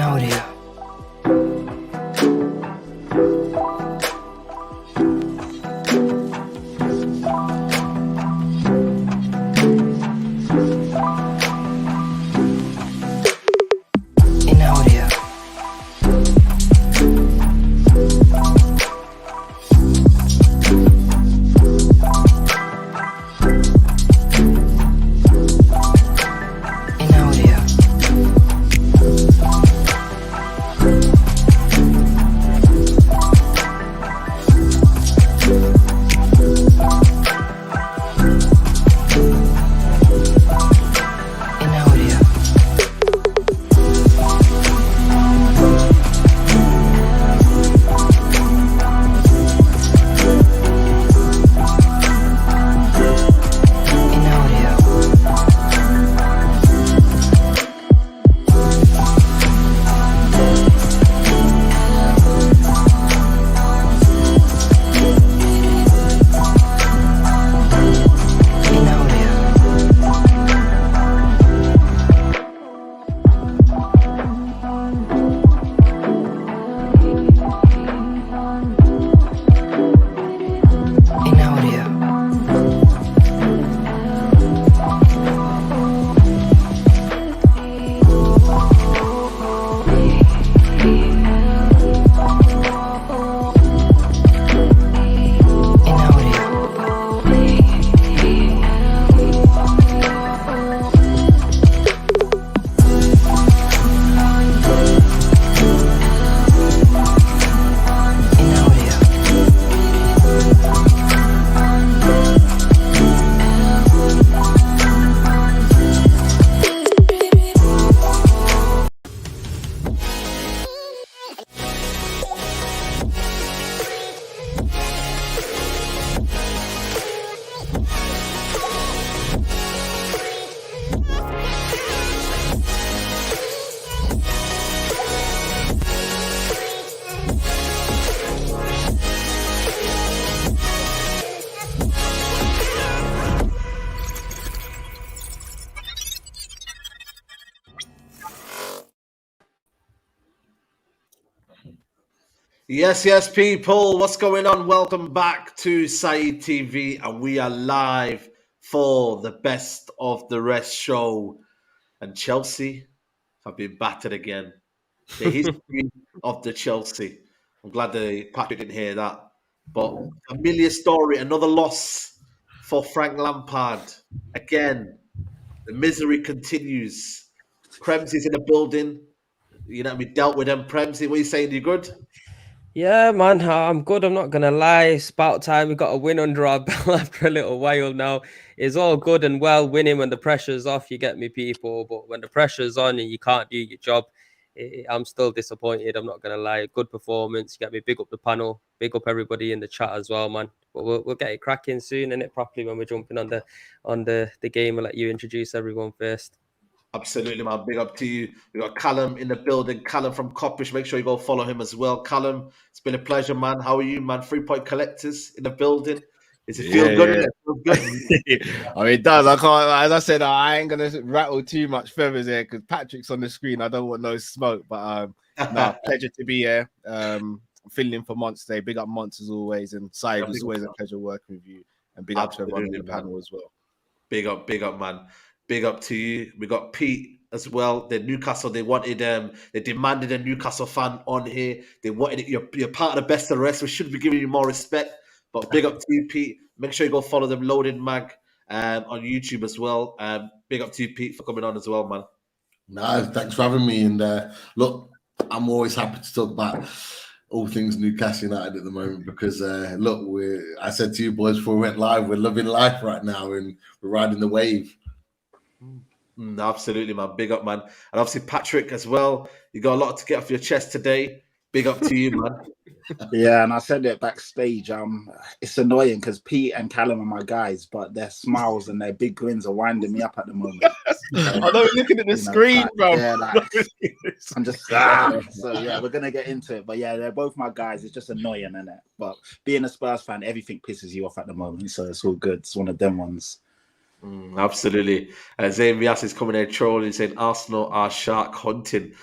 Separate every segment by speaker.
Speaker 1: audio.
Speaker 2: Yes, people. What's going on? Welcome back to Saeed TV, and we are live for the Best of the Rest show. And Chelsea have been battered again. The history of the Chelsea. I'm glad that Patrick didn't hear that. But familiar story, another loss for Frank Lampard. Again, the misery continues. Premsy's in the building. You know, we dealt with them. Premsy, what are you saying? You good?
Speaker 3: Yeah, man, I'm good. I'm not going to lie. It's about time we got a win under our belt after a little while now. It's all good and well winning when the pressure's off, you get me, people. But when the pressure's on and you can't do your job, I'm still disappointed. I'm not going to lie. Good performance. You get me, big up the panel, big up everybody in the chat as well, man. But we'll get it cracking soon, innit, properly when we're jumping on the game. I'll let you introduce everyone first.
Speaker 2: Absolutely, man. Big up to you. We got Callum in the building. Callum from Coppish. Make sure you go follow him as well. Callum, it's been a pleasure, man. How are you, man? 3-point collectors in the building. Does it feel good?
Speaker 4: Yeah.
Speaker 2: It feels good.
Speaker 4: I mean, it does. I can't. As I said, I ain't gonna rattle too much feathers here because Patrick's on the screen. I don't want no smoke, but pleasure to be here. I'm filling in for Monts today. Big up Monts as always, and Saeed, it's always a pleasure working with you. And big up to everyone in the panel as well.
Speaker 2: Big up, man. Big up to you. We got Pete as well. The Newcastle, they wanted they demanded a Newcastle fan on here. They wanted it. You're part of the Best of the Rest. We should be giving you more respect. But big up to you, Pete. Make sure you go follow them, Loading Mag, on YouTube as well. Big up to you, Pete, for coming on as well, man.
Speaker 5: No, thanks for having me. And look, I'm always happy to talk about all things Newcastle United at the moment because look, I said to you boys before we went live, we're loving life right now and we're riding the wave.
Speaker 2: Absolutely, man. Big up, man. And obviously Patrick as well. You got a lot to get off your chest today. Big up to you, man.
Speaker 6: Yeah, and I said it backstage. It's annoying because Pete and Callum are my guys, but their smiles and their big grins are winding me up at the moment.
Speaker 4: I know you're looking at the screen, bro.
Speaker 6: Yeah, I'm just so yeah, we're gonna get into it. But yeah, they're both my guys. It's just annoying, isn't it? But being a Spurs fan, everything pisses you off at the moment, so it's all good. It's one of them ones.
Speaker 2: Absolutely. Zayn Vias is coming there trolling, saying Arsenal are shark hunting.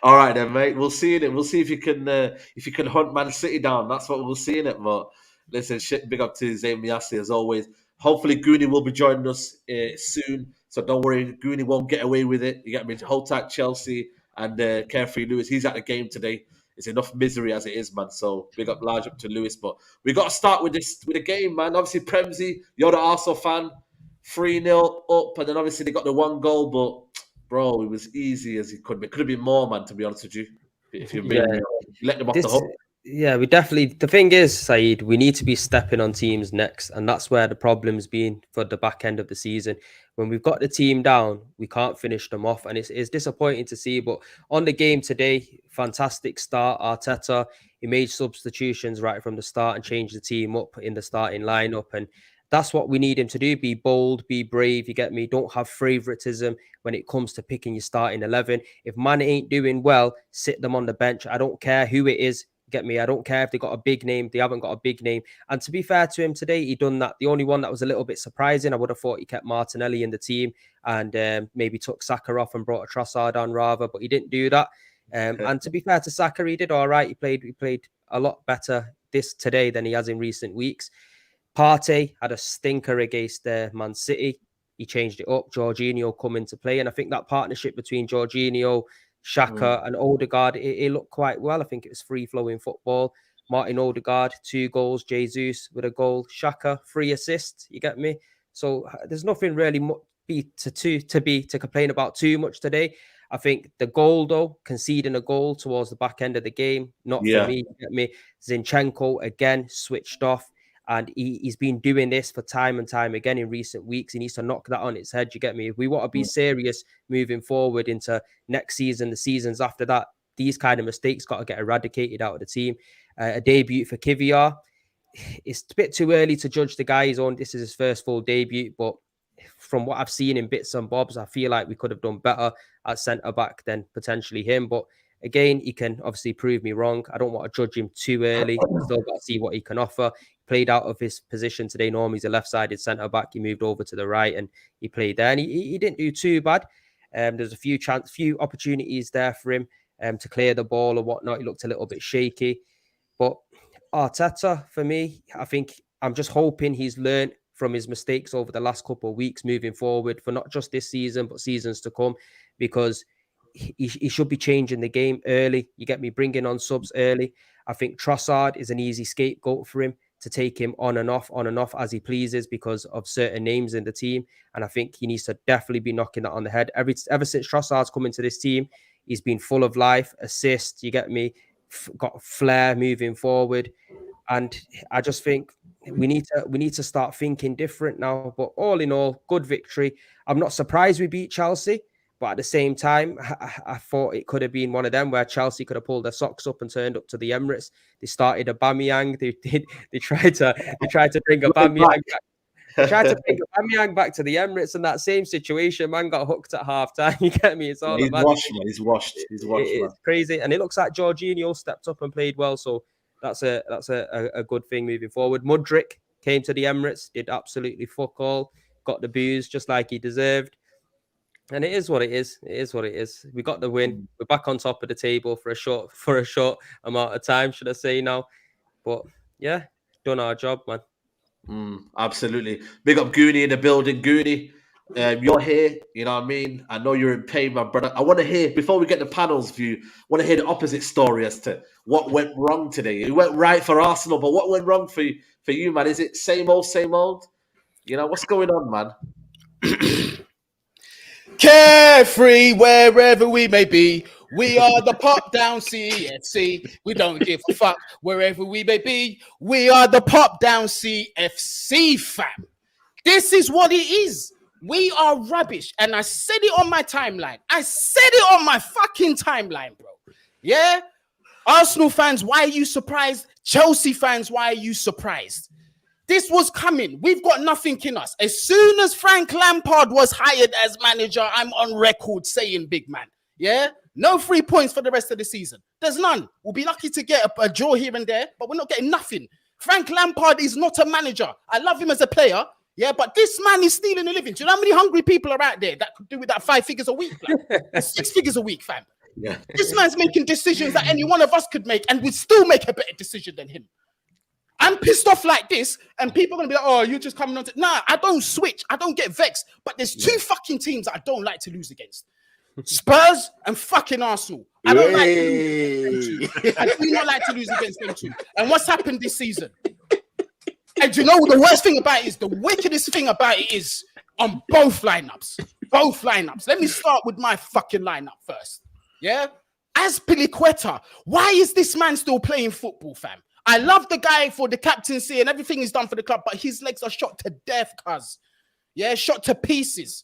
Speaker 2: All right then, mate. We'll see in it. We'll see if you can hunt Man City down. That's what we'll see in it. But listen, shit, big up to Zayn Miasi as always. Hopefully, GUNI will be joining us soon. So don't worry, GUNI won't get away with it. You get me? Hold tight, Chelsea and Carefree Lewis. He's at the game today. It's enough misery as it is, man. So big up, large up to Lewis. But we got to start with the game, man. Obviously, Premsy, you're the Arsenal fan. 3-0 up, and then obviously they got the one goal, but bro, it was easy as it could be. Could have been more, man, to be honest with you. If you're being real, you let them off the hook.
Speaker 3: Yeah, we definitely. The thing is, Saeed, we need to be stepping on teams next, and that's where the problem's been for the back end of the season. When we've got the team down, we can't finish them off, and it's disappointing to see. But on the game today, fantastic start. Arteta, he made substitutions right from the start and changed the team up in the starting lineup, and that's what we need him to do. Be bold, be brave. You get me? Don't have favoritism when it comes to picking your starting 11. If man ain't doing well, sit them on the bench. I don't care who it is. Get me? I don't care if they got a big name. They haven't got a big name. And to be fair to him today, he done that. The only one that was a little bit surprising, I would have thought he kept Martinelli in the team and maybe took Saka off and brought a Trossard on rather, but he didn't do that. And to be fair to Saka, he did all right. He played a lot better today than he has in recent weeks. Partey had a stinker against Man City. He changed it up. Jorginho come into play. And I think that partnership between Jorginho, Xhaka and Odegaard, it looked quite well. I think it was free-flowing football. Martin Odegaard, 2 goals. Jesus with a goal. Xhaka, 3 assists. You get me? So there's nothing really to complain about too much today. I think the goal, though, conceding a goal towards the back end of the game, not for me. You get me? Zinchenko, again, switched off. And he's been doing this for time and time again in recent weeks. He needs to knock that on its head. You get me? If we want to be serious moving forward into next season, the seasons after that, these kind of mistakes got to get eradicated out of the team. A debut for Kivior. It's a bit too early to judge the guy. This is his first full debut, but from what I've seen in bits and bobs, I feel like we could have done better at centre-back than potentially him. But again, he can obviously prove me wrong. I don't want to judge him too early. Still got to see what he can offer. Played out of his position today. Normally he's a left-sided centre-back. He moved over to the right and he played there. And he didn't do too bad. There's a few opportunities there for him to clear the ball or whatnot. He looked a little bit shaky. But Arteta, for me, I think I'm just hoping he's learned from his mistakes over the last couple of weeks moving forward for not just this season, but seasons to come, because he should be changing the game early. You get me? Bringing on subs early. I think Trossard is an easy scapegoat for him to take him on and off as he pleases because of certain names in the team. And I think he needs to definitely be knocking that on the head. Ever since Trossard's come into this team, he's been full of life, assists, you get me? Got flair moving forward. And I just think we need to start thinking different now. But all in all, good victory. I'm not surprised we beat Chelsea, but at the same time, I thought it could have been one of them where Chelsea could have pulled their socks up and turned up to the Emirates. They started Aubameyang. They tried to bring Aubameyang back. They tried to bring Aubameyang back to the Emirates, and that same situation, man, got hooked at half time. You get me? It's all
Speaker 2: He's
Speaker 3: about
Speaker 2: washed, man. He's washed.
Speaker 3: It's crazy, and it looks like Jorginho stepped up and played well. So that's a good thing moving forward. Mudryk came to the Emirates, did absolutely fuck all, got the booze just like he deserved. And it is what it is. It is what it is. We got the win. We're back on top of the table for a short amount of time, should I say now? But yeah, done our job, man.
Speaker 2: Absolutely. Big up GUNI in the building. GUNI, you're here. You know what I mean? I know you're in pain, my brother. I want to hear, before we get the panel's view, I want to hear the opposite story as to what went wrong today. It went right for Arsenal, but what went wrong for you, man? Is it same old, same old? You know, what's going on, man?
Speaker 4: Carefree wherever we may be. We are the pop down CFC. We don't give a fuck wherever we may be. We are the pop down CFC, fam. This is what it is. We are rubbish. And I said it on my timeline. I said it on my fucking timeline, bro. Yeah? Arsenal fans, why are you surprised? Chelsea fans, why are you surprised? This was coming. We've got nothing in us. As soon as Frank Lampard was hired as manager, I'm on record saying, big man, yeah? No 3 points for the rest of the season. There's none. We'll be lucky to get a draw here and there, but we're not getting nothing. Frank Lampard is not a manager. I love him as a player, yeah, but this man is stealing a living. Do you know how many hungry people are out there that could do with that 5 figures a week? Like? 6 figures a week, fam.
Speaker 2: Yeah.
Speaker 1: This man's making decisions that any one of us could make, and we'd still make a better decision than him. I'm pissed off like this, and people are gonna be like, "Oh, you're just coming on to." Nah, I don't switch. I don't get vexed. But there's two fucking teams that I don't like to lose against: Spurs and fucking Arsenal. I don't like to lose against them two. I do not like to lose against them two. And what's happened this season? And do you know the worst thing about it is, the wickedest thing about it is on both lineups. Both lineups. Let me start with my fucking lineup first. Yeah? Azpilicueta, why is this man still playing football, fam? I love the guy for the captaincy and everything he's done for the club, but his legs are shot to death, cuz. Yeah, shot to pieces.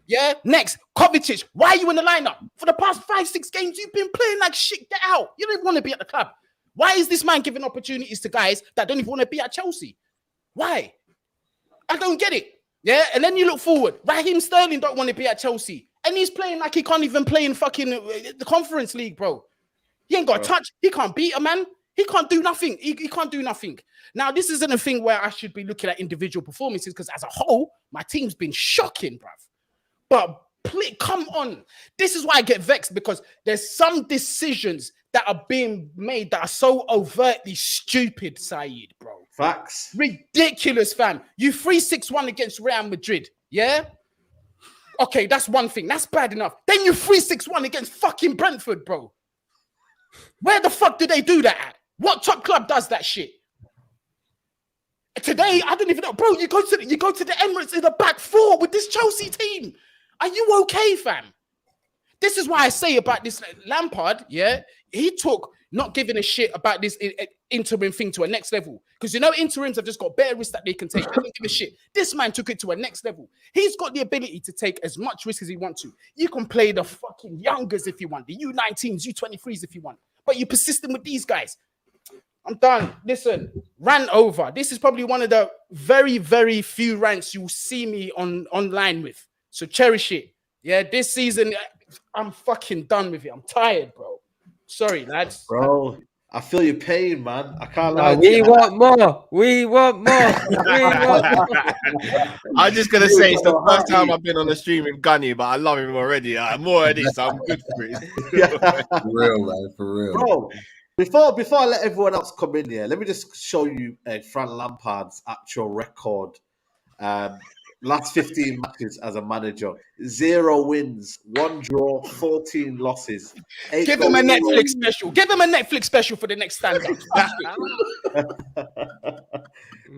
Speaker 1: Yeah. Next, Kovacic, why are you in the lineup? For the past 5-6 games, you've been playing like shit. Get out. You don't even want to be at the club. Why is this man giving opportunities to guys that don't even want to be at Chelsea? Why? I don't get it. Yeah, and then you look forward. Raheem Sterling don't want to be at Chelsea, and he's playing like he can't even play in fucking the Conference League, bro. He ain't got a touch. He can't beat a man. He can't do nothing. He can't do nothing. Now, this isn't a thing where I should be looking at individual performances, because as a whole, my team's been shocking, bruv. But please, come on. This is why I get vexed, because there's some decisions that are being made that are so overtly stupid, Saeed, bro.
Speaker 2: Facts.
Speaker 1: Ridiculous, fam. You 3-6-1 against Real Madrid, yeah? Okay, that's one thing. That's bad enough. Then you 3-6-1 against fucking Brentford, bro. Where the fuck do they do that at? What top club does that shit? Today, I don't even know. Bro, you go to the Emirates in the back four with this Chelsea team. Are you okay, fam? This is why I say about this Lampard, yeah? He took not giving a shit about this interim thing to a next level. Because you know, interims have just got better risks that they can take. They don't give a shit. This man took it to a next level. He's got the ability to take as much risk as he wants to. You can play the fucking youngers if you want, the U19s, U23s if you want. But you're persistent with these guys. I'm done. Listen, rant over. This is probably one of the very, very few rants you'll see me online with. So cherish it. Yeah, this season, I'm fucking done with it. I'm tired, bro. Sorry, lads.
Speaker 2: Bro, I feel your pain, man. I can't lie.
Speaker 3: We want more. We want more. We want more.
Speaker 4: I'm just gonna say it's the first time I've been on the stream with GUNI, but I love him already. I'm already, so I'm good for it.
Speaker 5: For real, man. For real.
Speaker 2: Bro, before I let everyone else come in here, let me just show you Frank Lampard's actual record. Last 15 matches as a manager, 0 wins, 1 draw, 14 losses.
Speaker 1: Give him a Netflix special. Give him a Netflix special for the next stand-up.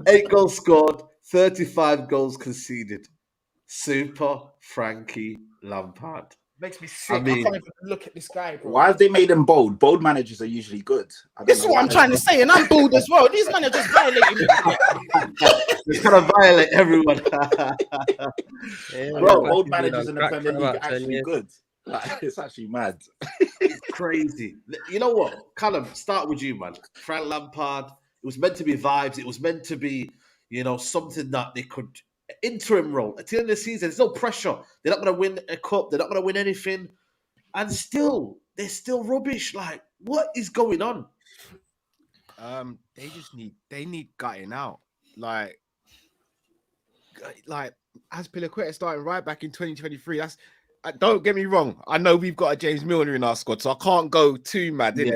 Speaker 2: 8 goals scored, 35 goals conceded. Super Frankie Lampard.
Speaker 1: Makes me sick. I
Speaker 2: mean,
Speaker 1: can't even look at this guy, bro.
Speaker 6: Why have they made him bold? Bold managers are usually good.
Speaker 1: This is what I'm trying to say, and I'm bold as well. These men are just violating me.
Speaker 2: He's trying to violate everyone.
Speaker 6: Bro, bold managers in the Premier League are actually good. Like, it's actually mad.
Speaker 2: Crazy. You know what? Callum, start with you, man. Frank Lampard. It was meant to be vibes. It was meant to be, something that they could. Interim role at the end of the season, there's no pressure. They're not going to win a cup. They're not going to win anything, and they're still rubbish. Like, what is going on?
Speaker 4: They need gutting out. Like Azpilicueta starting right back in 2023. Don't get me wrong. I know we've got a James Milner in our squad, so I can't go too mad. Yeah.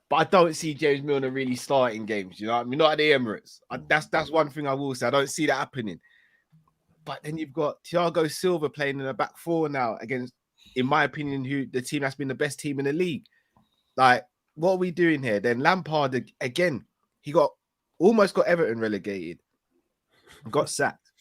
Speaker 4: But I don't see James Milner really starting games. You know, what I mean, not at the Emirates. That's one thing I will say. I don't see that happening. But then you've got Thiago Silva playing in the back four now against, in my opinion, the team that's been the best team in the league. Like, what are we doing here? Then Lampard again. He almost got Everton relegated, got sacked,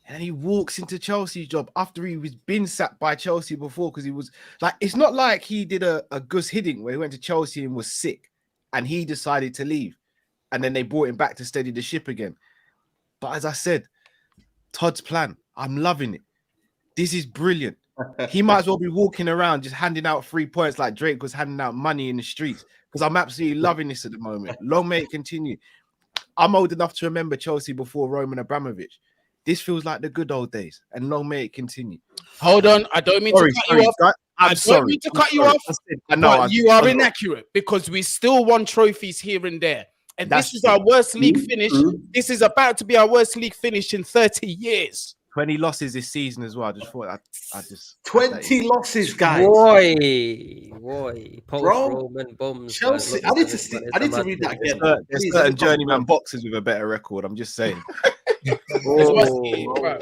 Speaker 4: and then he walks into Chelsea's job after he was been sacked by Chelsea before, because he was like, it's not like he did a Gus Hiddink where he went to Chelsea and was sick and he decided to leave, and then they brought him back to steady the ship again. But as I said, Todd's plan, I'm loving it. This is brilliant. He might as well be walking around just handing out 3 points like Drake was handing out money in the streets, because I'm absolutely loving this at the moment. Long may it continue. I'm old enough to remember Chelsea before Roman Abramovich. This feels like the good old days, and long may it continue.
Speaker 1: Hold on, I don't mean to cut you off. I don't mean to cut you off. I know you are inaccurate, because we still won trophies here and there. And this is our worst league finish. This is about to be our worst league finish in 30 years.
Speaker 4: 20 losses this season as well. I just thought I just
Speaker 2: 20 losses, guys.
Speaker 3: Boy, post
Speaker 2: Bro,
Speaker 3: Roman bums.
Speaker 2: Chelsea. I need to read that again.
Speaker 4: There's
Speaker 2: Please,
Speaker 4: certain
Speaker 2: let me
Speaker 4: journeyman boxers with a better record. I'm just saying.
Speaker 3: Oh,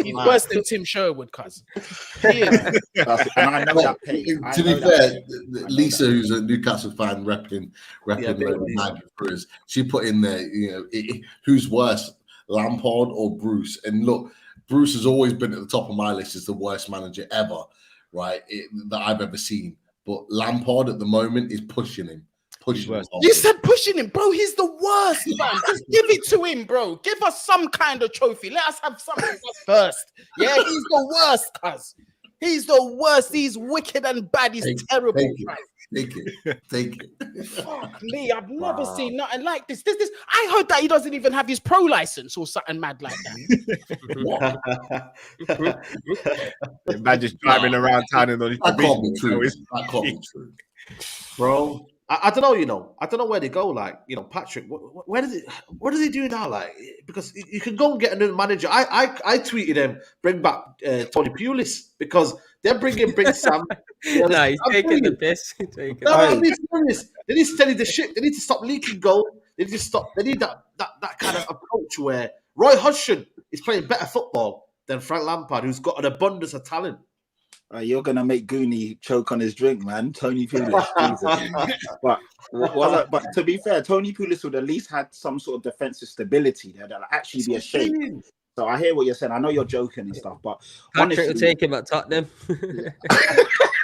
Speaker 1: He's worse than Tim Sherwood, cuz. Yeah.
Speaker 6: And I know that pain.
Speaker 5: To be fair, Lisa, who's a Newcastle fan, repping Spurs, she put in there, who's worse, Lampard or Bruce? And look, Bruce has always been at the top of my list as the worst manager ever, right? That I've ever seen. But Lampard at the moment is pushing him.
Speaker 1: You said pushing him, bro. He's the worst, man. Just give it to him, bro. Give us some kind of trophy. Let us have something first. Yeah, he's the worst, cuz. He's the worst. He's wicked and bad. He's terrible.
Speaker 5: Take it.
Speaker 1: Fuck me. I've never seen nothing like this. This. I heard that he doesn't even have his pro license or something mad like that.
Speaker 4: Man just driving around town and all these.
Speaker 5: That can't be true. That can't be true.
Speaker 2: Bro. I don't know, I don't know where they go. Like, Patrick, where does he do now? Like, because you can go and get another manager. I tweeted him, bring back Tony Pulis, because they're bring Sam.
Speaker 3: No, he's taking the piss.
Speaker 2: I'm being serious. They need to study the shit. They need to stop leaking goal. They need to stop. They need that kind of approach where Roy Hodgson is playing better football than Frank Lampard, who's got an abundance of talent.
Speaker 6: You're gonna make GUNI choke on his drink, man. Tony Pulis. But to be fair, Tony Pulis would at least had some sort of defensive stability there that'll actually be a shame. So I hear what you're saying. I know you're joking and stuff, but
Speaker 3: Patrick will take him at Tottenham.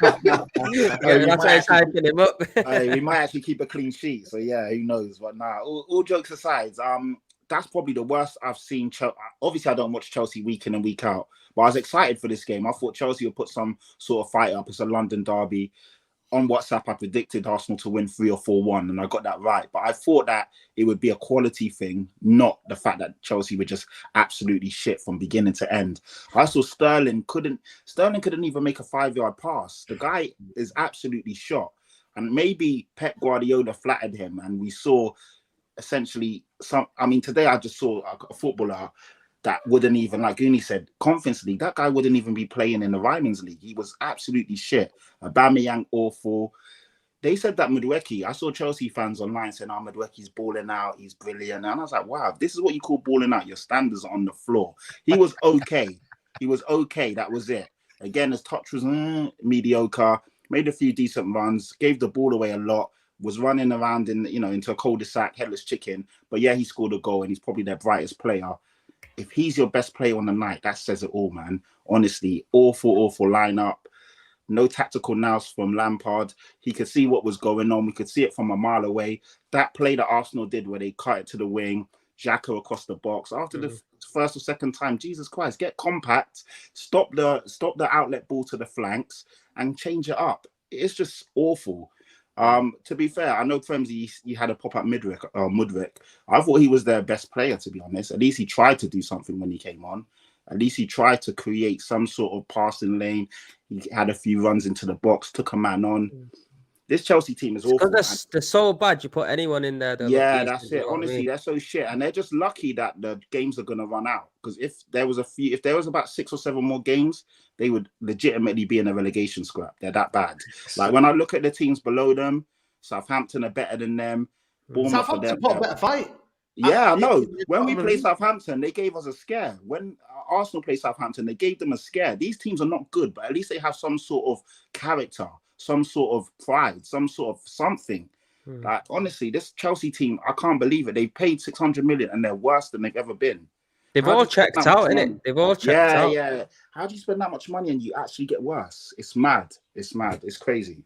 Speaker 3: That's why he's hyping him up.
Speaker 6: We might actually keep a clean sheet. So yeah, who knows? But all jokes aside, that's probably the worst I've seen. Obviously, I don't watch Chelsea week in and week out, but I was excited for this game. I thought Chelsea would put some sort of fight up. It's a London derby. On WhatsApp, I predicted Arsenal to win 3 or 4-1, and I got that right. But I thought that it would be a quality thing, not the fact that Chelsea were just absolutely shit from beginning to end. I saw Sterling couldn't even make a 5-yard pass. The guy is absolutely shot. And maybe Pep Guardiola flattered him, and we saw essentially today I just saw a footballer that wouldn't even, like GUNI said, Conference League, that guy wouldn't even be playing in the Ryman's League. He was absolutely shit. Aubameyang, awful. They said that Madueke, I saw Chelsea fans online saying, Madueke's balling out, he's brilliant. And I was like, wow, this is what you call balling out. Your standards are on the floor. He was okay. That was it. Again, his touch was mediocre, made a few decent runs, gave the ball away a lot, was running around into a cul-de-sac, headless chicken. But yeah, he scored a goal and he's probably their brightest player. If he's your best player on the night, that says it all, man. Honestly, awful lineup. No tactical nous from Lampard. He could see what was going on. We could see it from a mile away. That play that Arsenal did where they cut it to the wing, Xhaka across the box. After the first or second time, Jesus Christ, get compact, stop the outlet ball to the flanks and change it up. It's just awful. To be fair, I know Premsy, he had a pop at Mudryk. I thought he was their best player, to be honest. At least he tried to do something when he came on. At least he tried to create some sort of passing lane. He had a few runs into the box, took a man on. This Chelsea team is awful.
Speaker 3: Because they're so bad, you put anyone in there.
Speaker 6: Yeah, that's it. Honestly, they're so shit. And they're just lucky that the games are going to run out. Because if there was about 6 or 7 more games, they would legitimately be in a relegation scrap. They're that bad. Like when I look at the teams below them, Southampton are better than them.
Speaker 2: Southampton put a better fight.
Speaker 6: Yeah, I know. When we played Southampton, they gave us a scare. When Arsenal played Southampton, they gave them a scare. These teams are not good, but at least they have some sort of character, some sort of pride, some sort of something. Like, honestly, this Chelsea team, I can't believe it. They paid 600 million and they're worse than they've ever been.
Speaker 3: They've all checked out, innit? They've all checked out.
Speaker 6: Yeah. How do you spend that much money and you actually get worse? It's mad. It's crazy.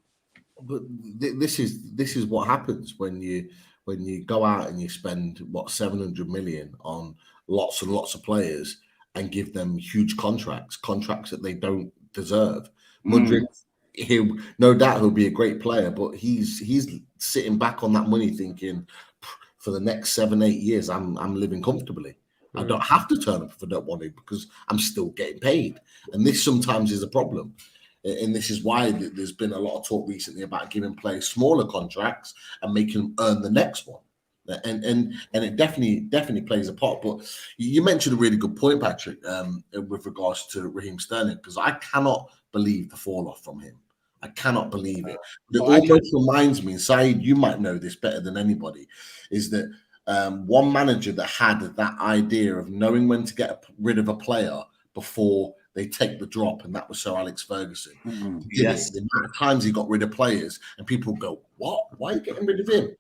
Speaker 5: But this is what happens when you go out and you spend 700 million on lots and lots of players and give them huge contracts that they don't deserve. Mudryk, no doubt he'll be a great player, but he's sitting back on that money thinking, for the next 7-8 years, I'm living comfortably. I don't have to turn up if I don't want to because I'm still getting paid. And this sometimes is a problem. And this is why there's been a lot of talk recently about giving players smaller contracts and making them earn the next one. and it definitely plays a part. But you mentioned a really good point, Patrick, with regards to Raheem Sterling, because I cannot believe the fall off from him. I cannot believe it. It almost reminds me, and Saeed, you might know this better than anybody, is that one manager that had that idea of knowing when to get rid of a player before they take the drop, and that was Sir Alex Ferguson.
Speaker 2: Yes.
Speaker 5: The amount of times he got rid of players, and people go, "What? Why are you getting rid of him?"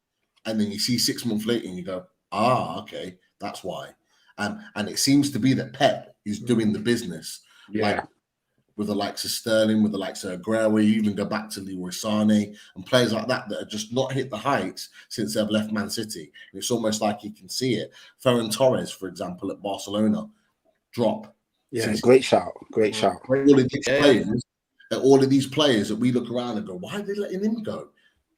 Speaker 5: And then you see 6 months later, and you go, "Okay, that's why." And it seems to be that Pep is doing the business, like with the likes of Sterling, with the likes of Aguero. You even go back to Leroy Sané and players like that that have just not hit the heights since they've left Man City. And it's almost like you can see it. Ferran Torres, for example, at Barcelona, drop.
Speaker 6: Yeah, great shout.
Speaker 5: All of these players that we look around and go, why are they letting him go?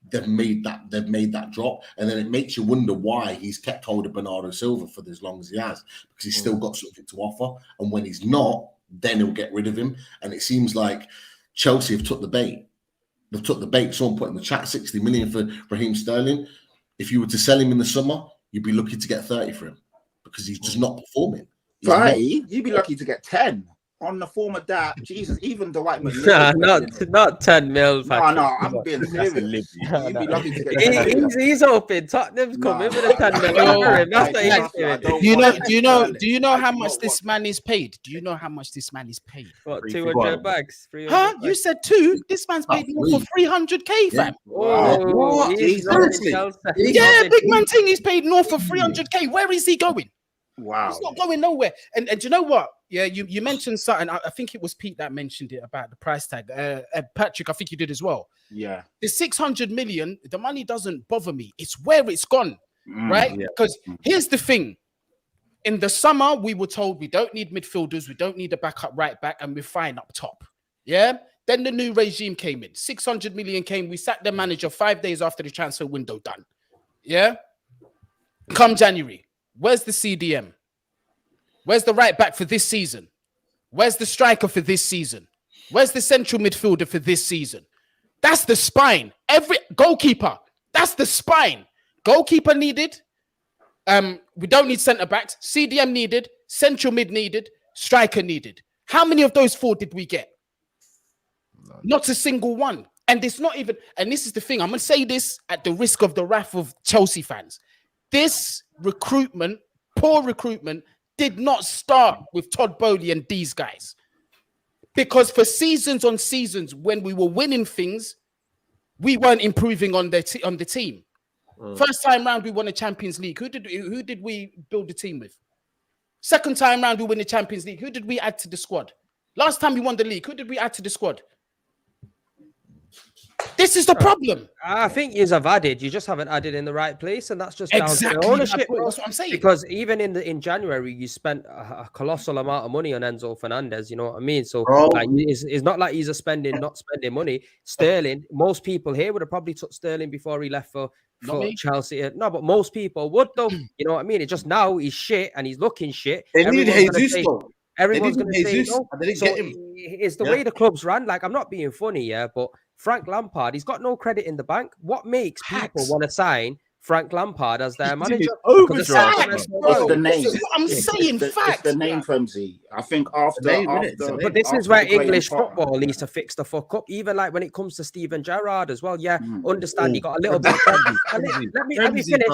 Speaker 5: They've made that drop, and then it makes you wonder why he's kept hold of Bernardo Silva for as long as he has, because he's still got something to offer. And when he's not, then he'll get rid of him. And it seems like Chelsea have took the bait. They've took the bait. Someone put in the chat 60 million for Raheem Sterling. If you were to sell him in the summer, you'd be lucky to get 30 for him because he's just not performing.
Speaker 6: You'd be lucky to get 10 on the form of that. Jesus, even Dwight McNeil.
Speaker 3: not 10 mil.
Speaker 6: No, I'm being serious. You'd be lucky to get 10.
Speaker 3: He's hoping Tottenham's coming with a 10 mil over him. That's what he's doing.
Speaker 1: Do you know how much this man is paid? Do you know how much this man is paid?
Speaker 3: What, 200 bags?
Speaker 1: Huh? You said 2. This man's paid more for 300k, fam.
Speaker 3: Oh,
Speaker 1: yeah, big man thing. He's paid north of 300k. Where is he going?
Speaker 6: Wow,
Speaker 1: it's not going nowhere. And do you know what? Yeah, you mentioned something. I think it was Pete that mentioned it about the price tag. Patrick, I think you did as well.
Speaker 6: Yeah,
Speaker 1: the 600 million, the money doesn't bother me. It's where it's gone, right? Because here's the thing: in the summer, we were told we don't need midfielders, we don't need a backup right back, and we're fine up top. Yeah. Then the new regime came in. 600 million came. We sacked the manager 5 days after the transfer window done. Yeah. Come January. Where's the CDM? Where's the right back for this season? Where's the striker for this season? Where's the central midfielder for this season? That's the spine. Every goalkeeper, that's the spine. Goalkeeper needed. We don't need centre backs. CDM needed. Central mid needed. Striker needed. How many of those 4 did we get? None. Not a single one. And it's not even, and this is the thing, I'm going to say this at the risk of the wrath of Chelsea fans. This recruitment, poor recruitment, did not start with Todd Bowley and these guys. Because for seasons on seasons, when we were winning things, we weren't improving on the team. First time round, we won the Champions League. Who did we build the team with? Second time round, we win the Champions League. Who did we add to the squad? Last time we won the league, who did we add to the squad? This is the problem.
Speaker 3: I think you have added. You just haven't added in the right place, and that's just
Speaker 1: exactly
Speaker 3: down to ownership.
Speaker 1: That's what I'm saying.
Speaker 3: Because even in January, you spent a colossal amount of money on Enzo Fernandez. You know what I mean? So like, it's not like he's not spending money. Sterling. Most people here would have probably took Sterling before he left for Chelsea. No, but most people would though. You know what I mean? It just now he's shit and he's looking shit.
Speaker 2: They need Jesus though.
Speaker 3: Everyone's going to say
Speaker 2: no. And they didn't get him.
Speaker 3: It's the way the club's ran. Like, I'm not being funny, but Frank Lampard, he's got no credit in the bank. What makes people want to sign Frank Lampard as their manager?
Speaker 6: It's the name.
Speaker 1: I'm saying facts.
Speaker 6: It's the name, Femzy. I think after.
Speaker 3: But this is where English football needs to fix the fuck up. Even like when it comes to Steven Gerrard as well. Yeah, understand he got a little bit. Let me finish.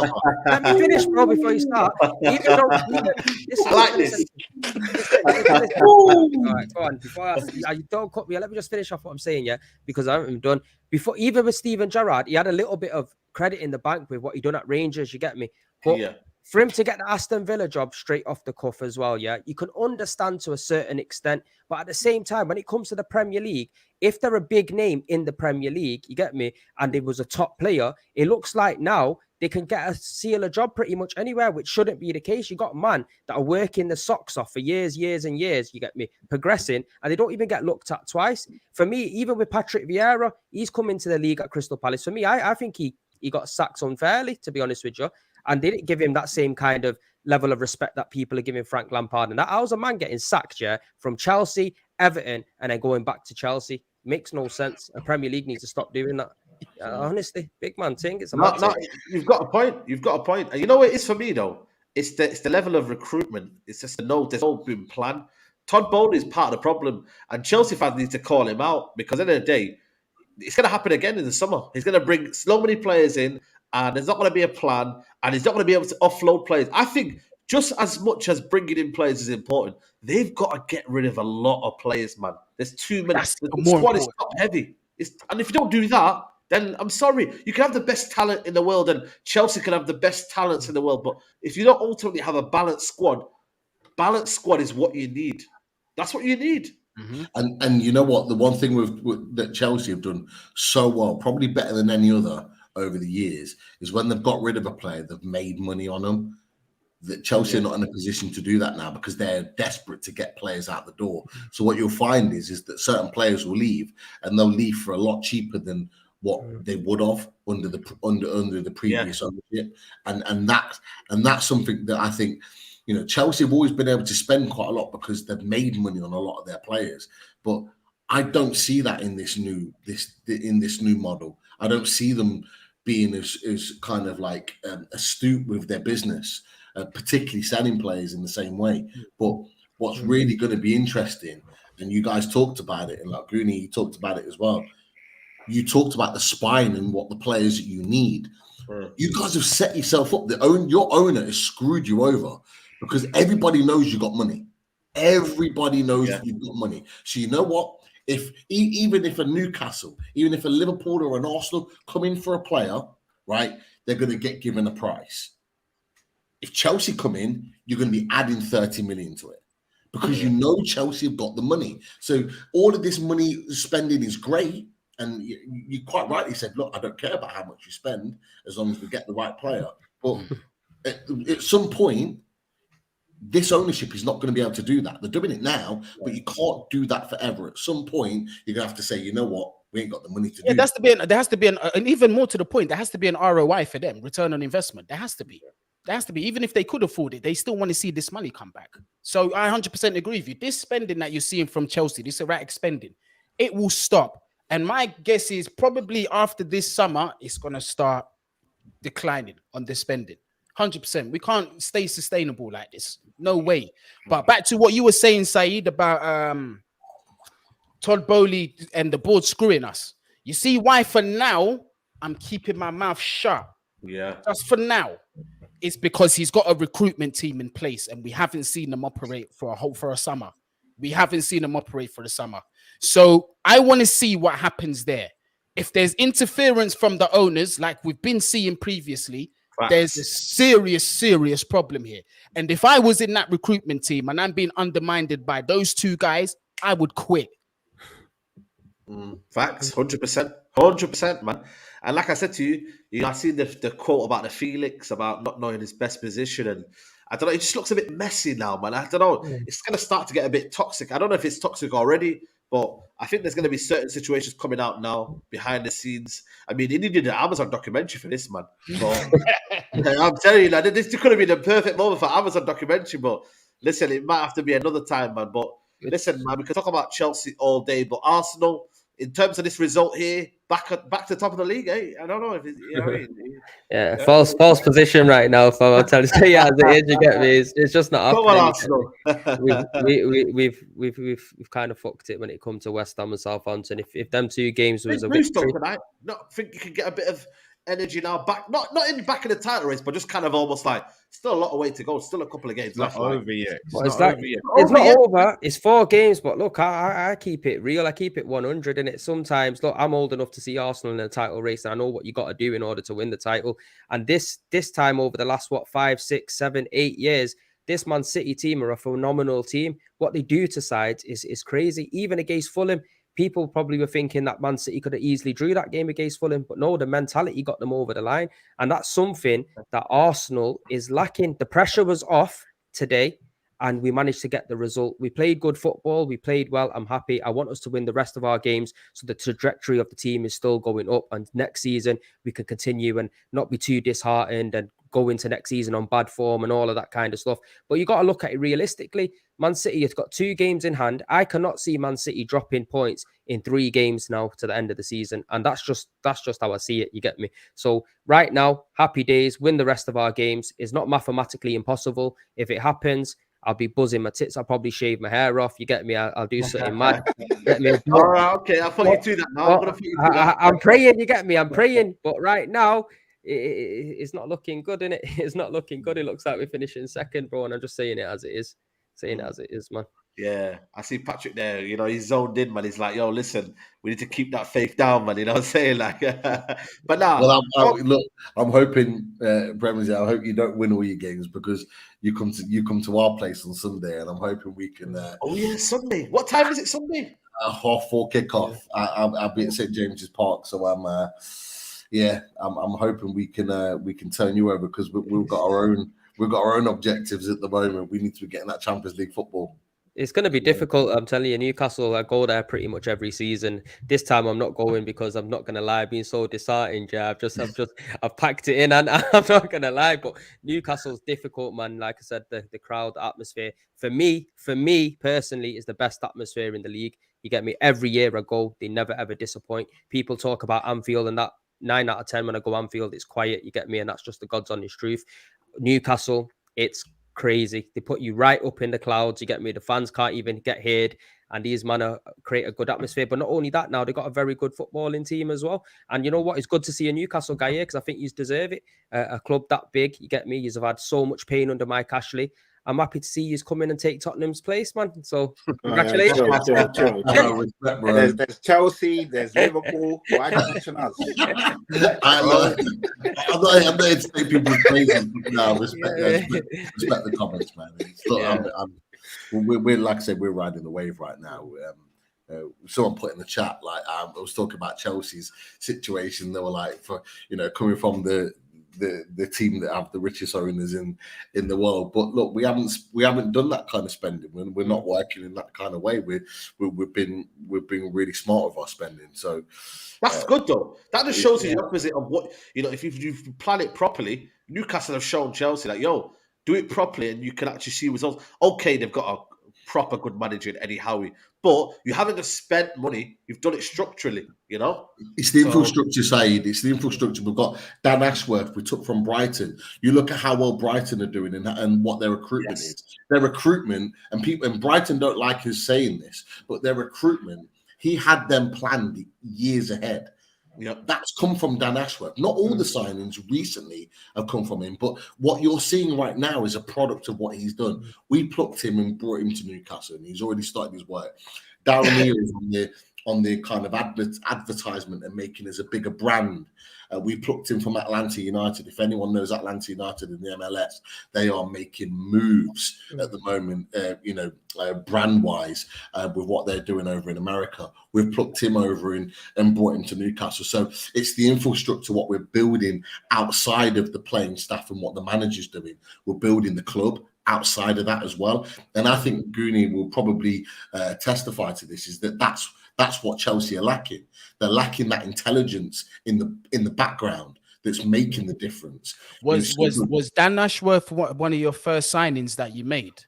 Speaker 3: Let me finish, bro, before you start. Even though
Speaker 2: I like this.
Speaker 3: All right, go on. Before you don't cut me, let me just finish off what I'm saying, yeah, because I haven't done. Before, even with Steven Gerrard, he had a little bit of credit in the bank with what he done at Rangers, you get me? But for him to get the Aston Villa job straight off the cuff as well, yeah, you can understand to a certain extent. But at the same time, when it comes to the Premier League, if they're a big name in the Premier League, you get me, and it was a top player, it looks like now they can seal a job pretty much anywhere, which shouldn't be the case. You got a man that are working the socks off for years and years, you get me, progressing, and they don't even get looked at twice. For me, even with Patrick Vieira, he's come into the league at Crystal Palace. For me, I think he got sacked unfairly, to be honest with you, and they didn't give him that same kind of level of respect that people are giving Frank Lampard. And that I was a man getting sacked, yeah, from Chelsea, Everton, and then going back to Chelsea. Makes no sense. The Premier League needs to stop doing that. Honestly, big man thing. It's a
Speaker 2: No,
Speaker 3: mad
Speaker 2: no,
Speaker 3: thing.
Speaker 2: you've got a point. You've got a point. And you know what it is for me though? It's the level of recruitment. It's just there's no been planned. Todd Bowley is part of the problem, and Chelsea fans need to call him out because at the end of the day, it's going to happen again in the summer. He's going to bring so many players in, and there's not going to be a plan, and he's not going to be able to offload players. I think just as much as bringing in players is important, they've got to get rid of a lot of players, man. There's too many.
Speaker 1: That's
Speaker 2: The
Speaker 1: more
Speaker 2: squad is
Speaker 1: important.
Speaker 2: top heavy. And if you don't do that, then I'm sorry. You can have the best talent in the world, and Chelsea can have the best talents in the world. But if you don't ultimately have a balanced squad is what you need. That's what you need.
Speaker 5: And you know what? The one thing that Chelsea have done so well, probably better than any other over the years, is when they've got rid of a player, they've made money on them. That Chelsea are not in a position to do that now because they're desperate to get players out the door. So what you'll find is that certain players will leave, and they'll leave for a lot cheaper than what they would have under the previous ownership. And that's something that I think, you know, Chelsea have always been able to spend quite a lot because they've made money on a lot of their players. But I don't see that in this new model. I don't see them being as kind of like astute with their business, particularly selling players in the same way. But what's really going to be interesting, and you guys talked about it, and like GUNI, you talked about it as well. You talked about the spine and what the players that you need. You guys have set yourself up. Your owner has screwed you over because everybody knows you got money. Everybody knows you've got money. So you know what? Even if a Newcastle, even if a Liverpool or an Arsenal come in for a player, right, they're going to get given a price. If Chelsea come in, you're going to be adding 30 million to it because you know Chelsea have got the money. So all of this money spending is great. And you quite rightly said, look, I don't care about how much you spend as long as we get the right player. But at some point, this ownership is not going to be able to do that. They're doing it now, but you can't do that forever. At some point, you're going to have to say, you know what? We ain't got the money to do that.
Speaker 1: There has to be and even more to the point, there has to be an ROI for them, return on investment. There has to be. Even if they could afford it, they still want to see this money come back. So I 100% agree with you. This spending that you're seeing from Chelsea, this erratic spending, it will stop. And my guess is probably after this summer, it's going to start declining on the spending. 100%. We can't stay sustainable like this. No way. But back to what you were saying, Saeed, about Todd Bowley and the board screwing us. You see why for now, I'm keeping my mouth shut.
Speaker 2: Yeah.
Speaker 1: Just for now. It's because he's got a recruitment team in place and we haven't seen them operate for a summer. We haven't seen them operate for the summer. So I want to see what happens there. If there's interference from the owners, like we've been seeing previously, there's a serious problem here. And if I was in that recruitment team and I'm being undermined by those two guys, I would quit.
Speaker 2: Facts, 100%, man. And like I said to you, I've seen the quote about the Felix, about not knowing his best position. And I don't know, it just looks a bit messy now, man. I don't know. It's going to start to get a bit toxic. I don't know if it's toxic already, but I think there's going to be certain situations coming out now behind the scenes. I mean, he needed an Amazon documentary for this, man. So, I'm telling you, like, this could have been the perfect moment for Amazon documentary, but listen, it might have to be another time, man. But listen, man, we can talk about Chelsea all day, but Arsenal, in terms of this result here, back to the top of the league, eh? I don't know if it's, you know what I mean?
Speaker 3: Yeah, false position right now. If I'm telling you, yeah, as it is, you get me. It's just not happening. We've kind of fucked it when it comes to West Ham and Southampton. If them two games was a victory,
Speaker 2: tonight, not think you can get a bit of energy now back, not in back in the title race, but just kind of almost like still a lot of way to go, still a couple of games
Speaker 4: It's not over yet.
Speaker 3: It's not over. It's 4 games, but look, I keep it real. I keep it 100, and it sometimes look. I'm old enough to see Arsenal in the title race, and I know what you got to do in order to win the title. And this time over the last 5, 6, 7, 8 years, this Man City team are a phenomenal team. What they do to sides is crazy. Even against Fulham, people probably were thinking that Man City could have easily drew that game against Fulham, but no, the mentality got them over the line. And that's something that Arsenal is lacking. The pressure was off today, and we managed to get the result. We played good football. We played well. I'm happy. I want us to win the rest of our games, so the trajectory of the team is still going up. And next season, we can continue and not be too disheartened and go into next season on bad form and all of that kind of stuff. But you got to look at it realistically. Man City has got 2 games in hand. I cannot see Man City dropping points in 3 games now to the end of the season. And that's just how I see it. You get me? So right now, happy days, win the rest of our games. It's not mathematically impossible. If it happens, I'll be buzzing my tits. I'll probably shave my hair off. You get me? I'll do something mad. Get me?
Speaker 2: All right, okay. I'll put you to that now.
Speaker 3: I'm praying. You get me? I'm praying. But right now, it's not looking good, innit? It's not looking good. It looks like we're finishing second, bro. And I'm just saying it as it is. Saying it as it is, man.
Speaker 2: Yeah, I see Patrick there. You know, he's zoned in, man. He's like, yo, listen, we need to keep that faith down, man. You know what I'm saying? Like, but now,
Speaker 5: look, I'm hoping, Bremsy, I hope you don't win all your games because you come to our place on Sunday, and I'm hoping we can.
Speaker 2: Oh yeah, Sunday. What time is it Sunday?
Speaker 5: 4:30 kickoff. I'll be at St James's Park, so I'm hoping we can turn you over because we've got our own objectives at the moment. We need to be getting that Champions League football.
Speaker 3: It's going to be difficult. I'm telling you, Newcastle, I go there pretty much every season. This time I'm not going because I'm not going to lie, being so disheartened. Yeah, I've packed it in and I'm not going to lie, but Newcastle's difficult, man. Like I said, the crowd, the atmosphere for me personally is the best atmosphere in the league. You get me? Every year I go, they never ever disappoint. People talk about Anfield and that 9 out of 10 when I go Anfield, it's quiet. You get me? And that's just the God's honest truth. Newcastle, it's crazy. They put you right up in the clouds. You get me? The fans can't even get heard, and these men create a good atmosphere. But not only that, now they've got a very good footballing team as well. And you know what? It's good to see a Newcastle guy here because I think you deserve it. A club that big, you get me? You have had so much pain under Mike Ashley. I'm happy to see you come in and take Tottenham's place, man. So congratulations.
Speaker 6: There's Chelsea, there's Liverpool. Why are you mention us?
Speaker 5: I'm not here to take people's praises. No, respect the comments, man. We're like I said, we're riding the wave right now. Someone put in the chat, like I was talking about Chelsea's situation. They were like, coming from the team that have the richest owners in the world. But look, we haven't done that kind of spending. We're not working in that kind of way. We've been really smart with our spending. So
Speaker 2: that's good though. That just shows you the opposite of what if you plan it properly. Newcastle have shown Chelsea that do it properly and you can actually see results. Okay, they've got a proper good manager in Eddie Howe, but you haven't just spent money, you've done it structurally,
Speaker 5: It's the infrastructure, Saeed. It's the infrastructure. We've got Dan Ashworth, we took from Brighton. You look at how well Brighton are doing and what their recruitment is. Their recruitment, and Brighton don't like us saying this, but their recruitment, he had them planned years ahead. That's come from Dan Ashworth. Not all the signings recently have come from him, but what you're seeing right now is a product of what he's done. We plucked him and brought him to Newcastle, and he's already started his work. Darren Neal is on the kind of advertisement and making us a bigger brand. We plucked him from Atlanta United. If anyone knows Atlanta United in the MLS, they are making moves at the moment, brand-wise, with what they're doing over in America. We've plucked him over and brought him to Newcastle. So it's the infrastructure, what we're building outside of the playing staff and what the manager's doing. We're building the club outside of that as well. And I think GUNI will probably testify to this, is that's what Chelsea are lacking. They're lacking that intelligence in the background that's making the difference.
Speaker 1: Was Dan Ashworth one of your first signings that you made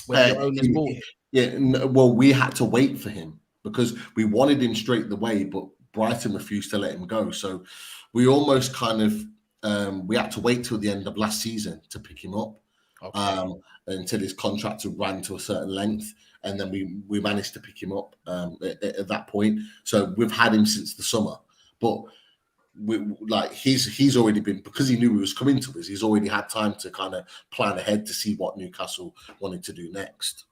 Speaker 1: when your owners bought?
Speaker 5: Yeah, well, we had to wait for him because we wanted him straight away, but Brighton refused to let him go. So we almost kind of we had to wait till the end of last season to pick him up. Okay. Until his contract ran to a certain length, and then we managed to pick him up at that point. So we've had him since the summer, but he's already been, because he knew he was coming to us. He's already had time to kind of plan ahead to see what Newcastle wanted to do next.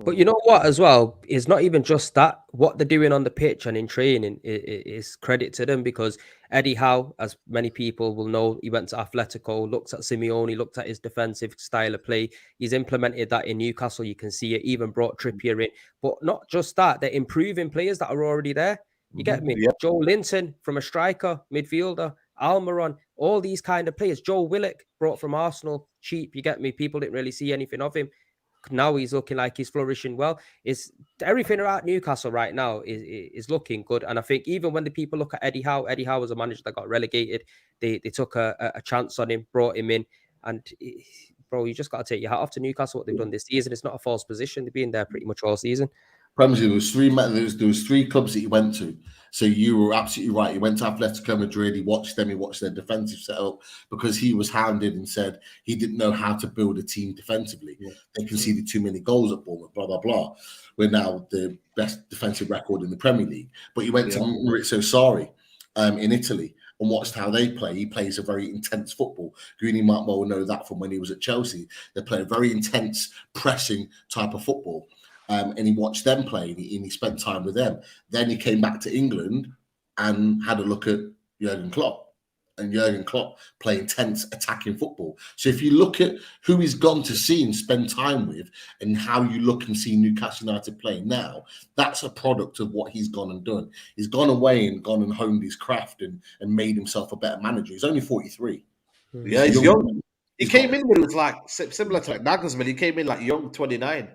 Speaker 3: But you know what, as well, it's not even just that. What they're doing on the pitch and in training is credit to them, because Eddie Howe, as many people will know, he went to Atletico, looked at Simeone, looked at his defensive style of play. He's implemented that in Newcastle. You can see it, even brought Trippier in. But not just that, they're improving players that are already there. You get me? Yep. Joe Linton from a striker, midfielder, Almiron, all these kind of players. Joe Willock brought from Arsenal, cheap. You get me? People didn't really see anything of him. now he's looking like he's flourishing well. It's everything about Newcastle right now is looking good. And I think even when the people look at Eddie Howe was a manager that got relegated. They took a chance on him, brought him in, and bro, you just got to take your hat off to Newcastle what they've done this season. It's not a false position. They've been there pretty much all season.
Speaker 5: Premier League, there was three clubs that he went to. So you were absolutely right. He went to Atletico Madrid. He watched them. He watched their defensive setup because he was hounded and said he didn't know how to build a team defensively. Yeah. They conceded too many goals at Bournemouth. Blah blah blah. We're now the best defensive record in the Premier League. But he went to Maurizio Sarri in Italy and watched how they play. He plays a very intense football. GUNI might well know that from when he was at Chelsea. They play a very intense, pressing type of football. And he watched them play, and he spent time with them. Then he came back to England and had a look at Jurgen Klopp. And Jurgen Klopp play intense attacking football. So if you look at who he's gone to see and spend time with and how you look and see Newcastle United play now, that's a product of what he's gone and done. He's gone away and gone and honed his craft and made himself a better manager. He's only 43.
Speaker 2: Yeah, he's young. He came in when it was like similar to like Nagelsmann. He came in like young, 29.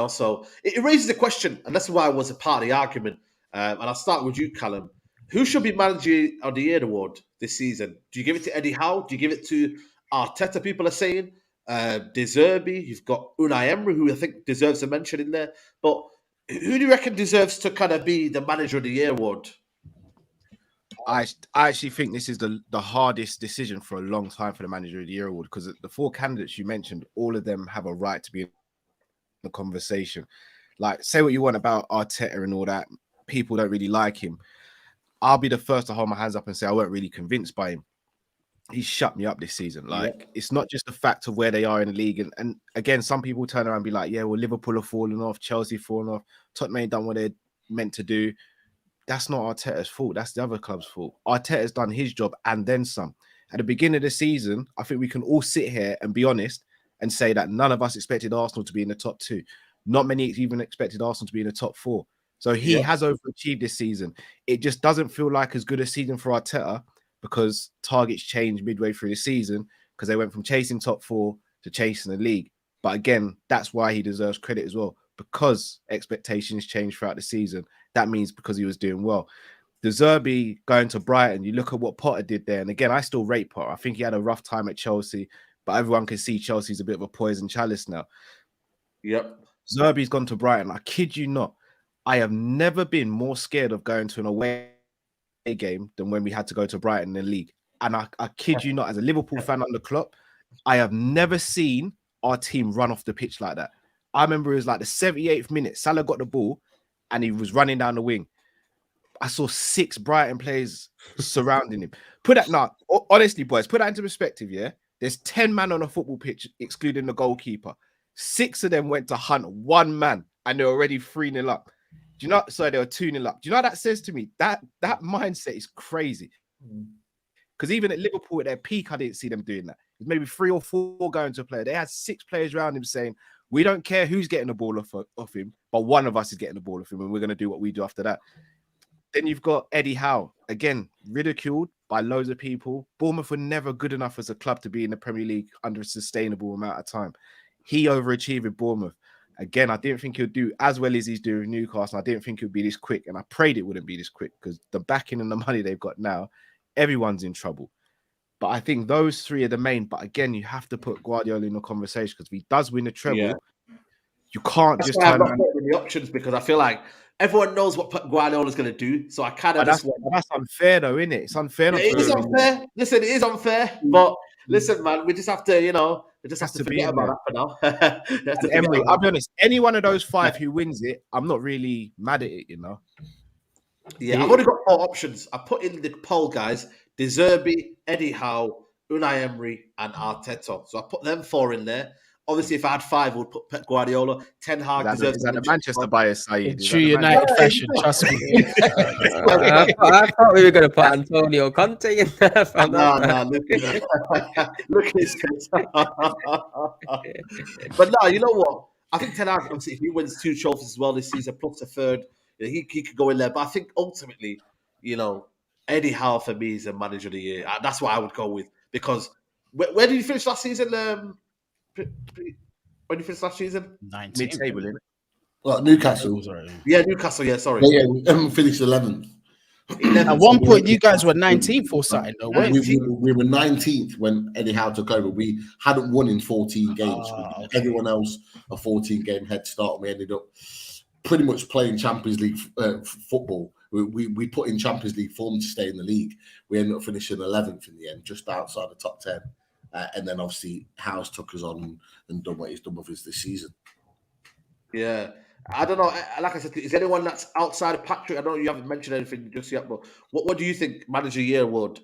Speaker 2: So it raises the question, and that's why I was a part of the argument. And I'll start with you, Callum. Who should be Manager of the Year award this season? Do you give it to Eddie Howe? Do you give it to Arteta? People are saying De Zerbi. You've got Unai Emery, who I think deserves a mention in there. But who do you reckon deserves to kind of be the Manager of the Year award?
Speaker 4: I actually think this is the hardest decision for a long time for the Manager of the Year award, because the four candidates you mentioned, all of them have a right to be in the conversation. Like, say what you want about Arteta and all that, people don't really like him. I'll be the first to hold my hands up and say I weren't really convinced by him. He shut me up this season. Like, it's not just the fact of where they are in the league. And again, some people turn around and be like, yeah, well, Liverpool have fallen off, Chelsea fallen off, Tottenham ain't done what they're meant to do. That's not Arteta's fault. That's the other club's fault. Arteta's done his job and then some. At the beginning of the season, I think we can all sit here and be honest and say that none of us expected Arsenal to be in the top 2. Not many even expected Arsenal to be in the top 4. So he has overachieved this season. It just doesn't feel like as good a season for Arteta because targets changed midway through the season because they went from chasing top 4 to chasing the league. But again, that's why he deserves credit as well, because expectations changed throughout the season. That means because he was doing well. De Zerbi going to Brighton, you look at what Potter did there. And again, I still rate Potter. I think he had a rough time at Chelsea, but everyone can see Chelsea's a bit of a poison chalice now.
Speaker 2: Yep.
Speaker 4: Zerbi's gone to Brighton. I kid you not. I have never been more scared of going to an away game than when we had to go to Brighton in the league. And I kid you not, as a Liverpool fan under Klopp, I have never seen our team run off the pitch like that. I remember it was like the 78th minute. Salah got the ball and he was running down the wing. I saw 6 Brighton players surrounding him. Honestly, boys, put that into perspective, yeah? There's 10 men on a football pitch, excluding the goalkeeper. 6 of them went to hunt 1 man, and they're already 3-0 up. Do you know? So they were 2-0 up. Do you know what that says to me? That mindset is crazy. Because even at Liverpool at their peak, I didn't see them doing that. It was maybe 3 or 4 going to a player. They had 6 players around him saying, we don't care who's getting the ball off him, but one of us is getting the ball off him, and we're going to do what we do after that. Then you've got Eddie Howe, again, ridiculed by loads of people. Bournemouth were never good enough as a club to be in the Premier League under a sustainable amount of time. He overachieved with Bournemouth. Again, I didn't think he'll do as well as he's doing with Newcastle. I didn't think it would be this quick, and I prayed it wouldn't be this quick because the backing and the money they've got now, everyone's in trouble. But I think those 3 are the main. But again, you have to put Guardiola in the conversation because if he does win the treble, you can't
Speaker 2: That's
Speaker 4: just
Speaker 2: why
Speaker 4: turn
Speaker 2: I'm not
Speaker 4: around.
Speaker 2: putting the options, because I feel like everyone knows what Guardiola's going to do. So I kind of
Speaker 4: That's unfair, though, isn't it? It's unfair.
Speaker 2: It is unfair. Listen, it is unfair. But listen, man, we just have to, we just have to forget about that for now.
Speaker 4: Emery, I'll be honest. Any one of those 5 who wins it, I'm not really mad at it.
Speaker 2: Yeah, I've only got 4 options. I put in the poll, guys: De Zerbi, Eddie Howe, Unai Emery, and Arteta. So I put them 4 in there. Obviously, if I had 5, I would put Pep Guardiola. Ten Hag deserves.
Speaker 4: Is that the Manchester bias, Saeed?
Speaker 1: True United fashion, trust me.
Speaker 3: I thought we were going to put Antonio Conte in there.
Speaker 2: No, look at his face. But no, you know what? I think Ten Hag, obviously, if he wins 2 trophies as well this season, plus a third, he could go in there. But I think ultimately, Eddie Howe for me is a Manager of the Year. That's what I would go with, because where did he finish last season? when you finished last season?
Speaker 1: 19.
Speaker 4: Mid-table, innit?
Speaker 5: Well, Newcastle.
Speaker 2: Yeah, Newcastle. Yeah, sorry.
Speaker 5: Yeah, we haven't finished 11th.
Speaker 2: 11th.
Speaker 1: At one point, you guys were 19th or something, though, weren't
Speaker 5: We,
Speaker 1: you?
Speaker 5: we were 19th when Eddie Howe took over. We hadn't won in 14 games.
Speaker 1: Ah, okay.
Speaker 5: Everyone else a 14-game head start. We ended up pretty much playing Champions League football. We put in Champions League form to stay in the league. We ended up finishing 11th in the end, just outside the top 10. And then obviously Howe's took us on and done what he's done with us this season.
Speaker 2: Yeah. I don't know. Like I said, is anyone that's outside of Patrick? I know you haven't mentioned anything just yet, but what do you think manager year would?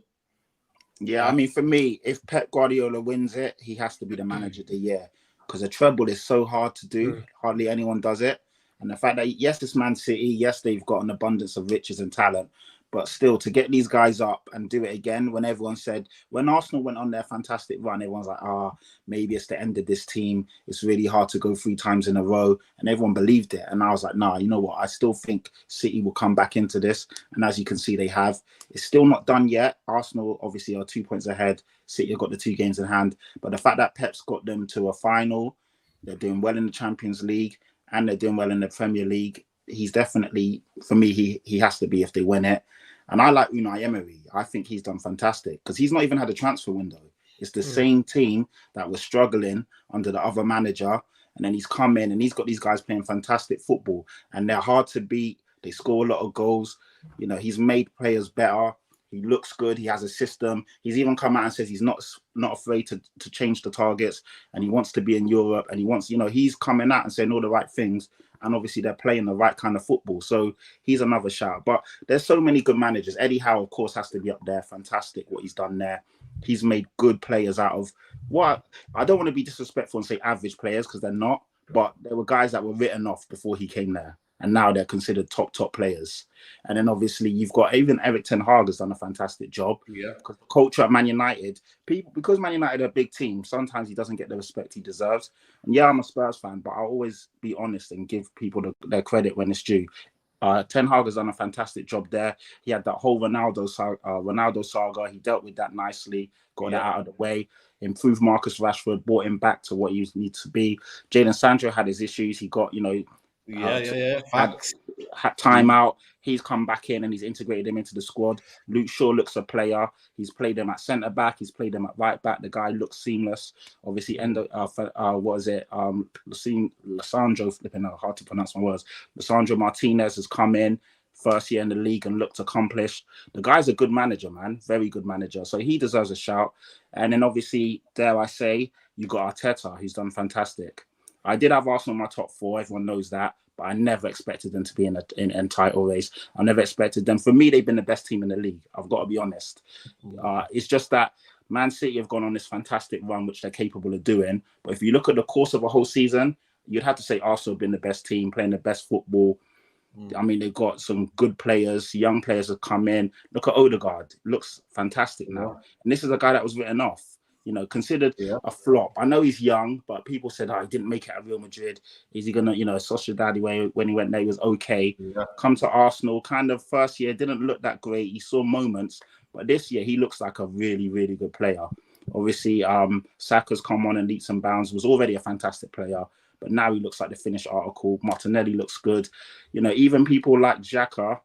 Speaker 6: Yeah, I mean, for me, if Pep Guardiola wins it, he has to be the manager of the year because a treble is so hard to do. Hardly anyone does it. And the fact that, yes, it's Man City, yes, they've got an abundance of riches and talent, but still to get these guys up and do it again when everyone said, when Arsenal went on their fantastic run, everyone's like, maybe it's the end of this team. It's really hard to go 3 times in a row. And everyone believed it. And I was like, nah, you know what? I still think City will come back into this. And as you can see, they have. It's still not done yet. Arsenal obviously are 2 points ahead. City have got the 2 games in hand. But the fact that Pep's got them to a final, they're doing well in the Champions League, and they're doing well in the Premier League, he's definitely, for me, he has to be if they win it. And I like Unai Emery. I think he's done fantastic because he's not even had a transfer window. It's the same team that was struggling under the other manager. And then he's come in and he's got these guys playing fantastic football. And they're hard to beat. They score a lot of goals. You know, he's made players better. He looks good. He has a system. He's even come out and says he's not afraid to change the targets. And he wants to be in Europe. And he wants, you know, he's coming out and saying all the right things. And obviously they're playing the right kind of football. So he's another shout. But there's so many good managers. Eddie Howe, of course, has to be up there. Fantastic what he's done there. He's made good players out of what I don't want to be disrespectful and say average players because they're not. But there were guys that were written off before he came there. And now they're considered top players. And then obviously you've got even Eric Ten Hag has done a fantastic job.
Speaker 2: Yeah.
Speaker 6: Because the culture at Man United, because Man United are a big team, sometimes he doesn't get the respect he deserves. And yeah, I'm a Spurs fan, but I'll always be honest and give people their credit when it's due. Ten Hag has done a fantastic job there. He had that whole Ronaldo saga. He dealt with that nicely, got that out of the way. Improved Marcus Rashford, brought him back to what he needs to be. Jadon Sancho had his issues. He got, had time out. He's come back in and he's integrated him into the squad. Luke Shaw looks a player. He's played him at centre back. He's played him at right back. The guy looks seamless. Obviously, Lisandro, flipping out, hard to pronounce my words. Lisandro Martinez has come in, first year in the league and looked accomplished. The guy's a good manager, man. Very good manager. So he deserves a shout. And then obviously, dare I say, you got Arteta, who's done fantastic. I did have Arsenal in my top 4. Everyone knows that. But I never expected them to be in a title race. I never expected them. For me, they've been the best team in the league. I've got to be honest. It's just that Man City have gone on this fantastic run, which they're capable of doing. But if you look at the course of a whole season, you'd have to say Arsenal have been the best team, playing the best football. I mean, they've got some good players. Young players have come in. Look at Odegaard. Looks fantastic now. And this is a guy that was written off. You know, considered a flop. I know he's young, but people said, he didn't make it at Real Madrid. Is he going to, Sociedad, when he went there, he was okay. Yeah. Come to Arsenal, kind of first year, didn't look that great. He saw moments, but this year he looks like a really, really good player. Obviously, Saka's come on and leaps and bounds, was already a fantastic player, but now he looks like the finished article. Martinelli looks good. You know, even people like Xhaka,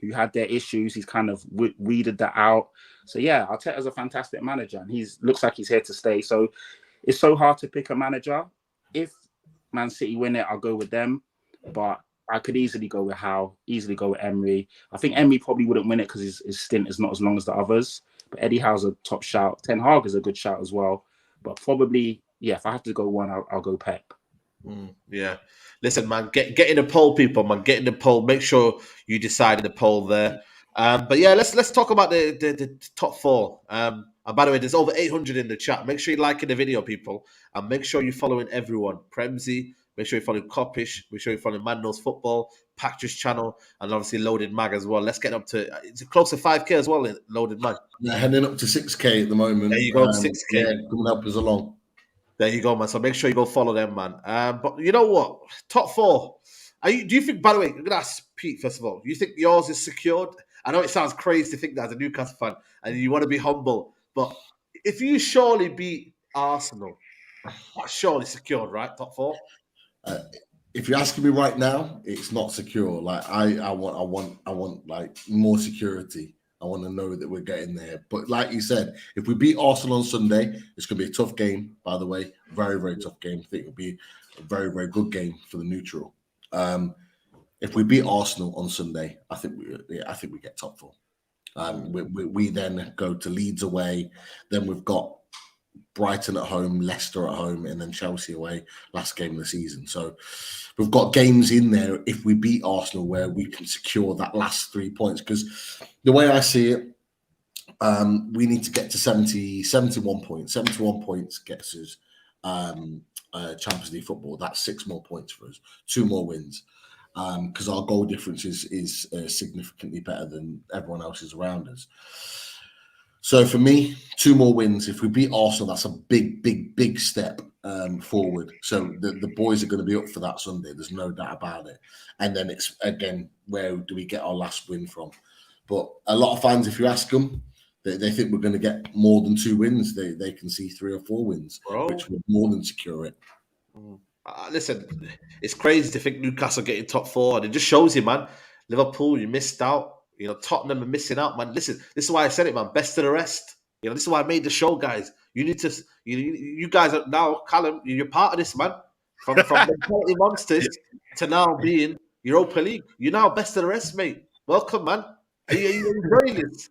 Speaker 6: who had their issues, he's kind of weeded that out. So yeah, Arteta's a fantastic manager, and looks like he's here to stay. So it's so hard to pick a manager. If Man City win it, I'll go with them. But I could easily go with Howe, easily go with Emery. I think Emery probably wouldn't win it because his stint is not as long as the others. But Eddie Howe's a top shout. Ten Hag is a good shout as well. But probably, if I have to go one, I'll go Pep.
Speaker 2: Yeah. Listen, man, get in the poll, people, man. Get in the poll. Make sure you decide in the poll there. But yeah, let's talk about the top 4. And by the way, there's over 800 in the chat. Make sure you're liking the video, people. And make sure you're following everyone. Premzy, make sure you're following Kopish. Make sure you're following Man Knows Football, Patrick's channel, and obviously Loaded Mag as well. Let's get up to, it's close to 5K as well, Loaded Mag.
Speaker 5: Yeah, heading up to 6K at the moment.
Speaker 2: There you go, 6K.
Speaker 5: Yeah, come and help us along.
Speaker 2: There you go, man. So make sure you go follow them, man. But you know what? Top 4. Do you think, by the way, I'm going to ask Pete, first of all, do you think yours is secured? I know it sounds crazy to think that as a Newcastle fan and you want to be humble, but if you surely beat Arsenal That's surely secured, right? Top 4.
Speaker 5: If you're asking me right now, it's not secure. Like I want like more security. I want to know that we're getting there. But like you said, if we beat Arsenal on Sunday, it's going to be a tough game. By the way, very very tough game. I think it'll be a very very good game for the neutral. If we beat Arsenal on Sunday, I think we get top 4. We then go to Leeds away. Then we've got Brighton at home, Leicester at home, and then Chelsea away, last game of the season. So we've got games in there if we beat Arsenal where we can secure that last 3 points. Because the way I see it, we need to get to 71 points. 71 points gets us Champions League football. That's 6 more points for us, 2 more wins. Because our goal difference is significantly better than everyone else's around us. So for me, 2 more wins. If we beat Arsenal, that's a big step forward. So the boys are going to be up for that Sunday. There's no doubt about it. And then it's, again, where do we get our last win from? But a lot of fans, if you ask them, they think we're going to get more than 2 wins. They can see 3 or 4 wins, which would more than secure it.
Speaker 2: Listen, it's crazy to think Newcastle getting top 4. And it just shows you, man. Liverpool, you missed out. You know, Tottenham are missing out, man. Listen, this is why I said it, man. Best of the rest. You know, this is why I made the show, guys. You need to, you guys are now, Callum, you're part of this, man. From mentality monsters to now being Europa League. You're now best of the rest, mate. Welcome, man. Are you enjoying this?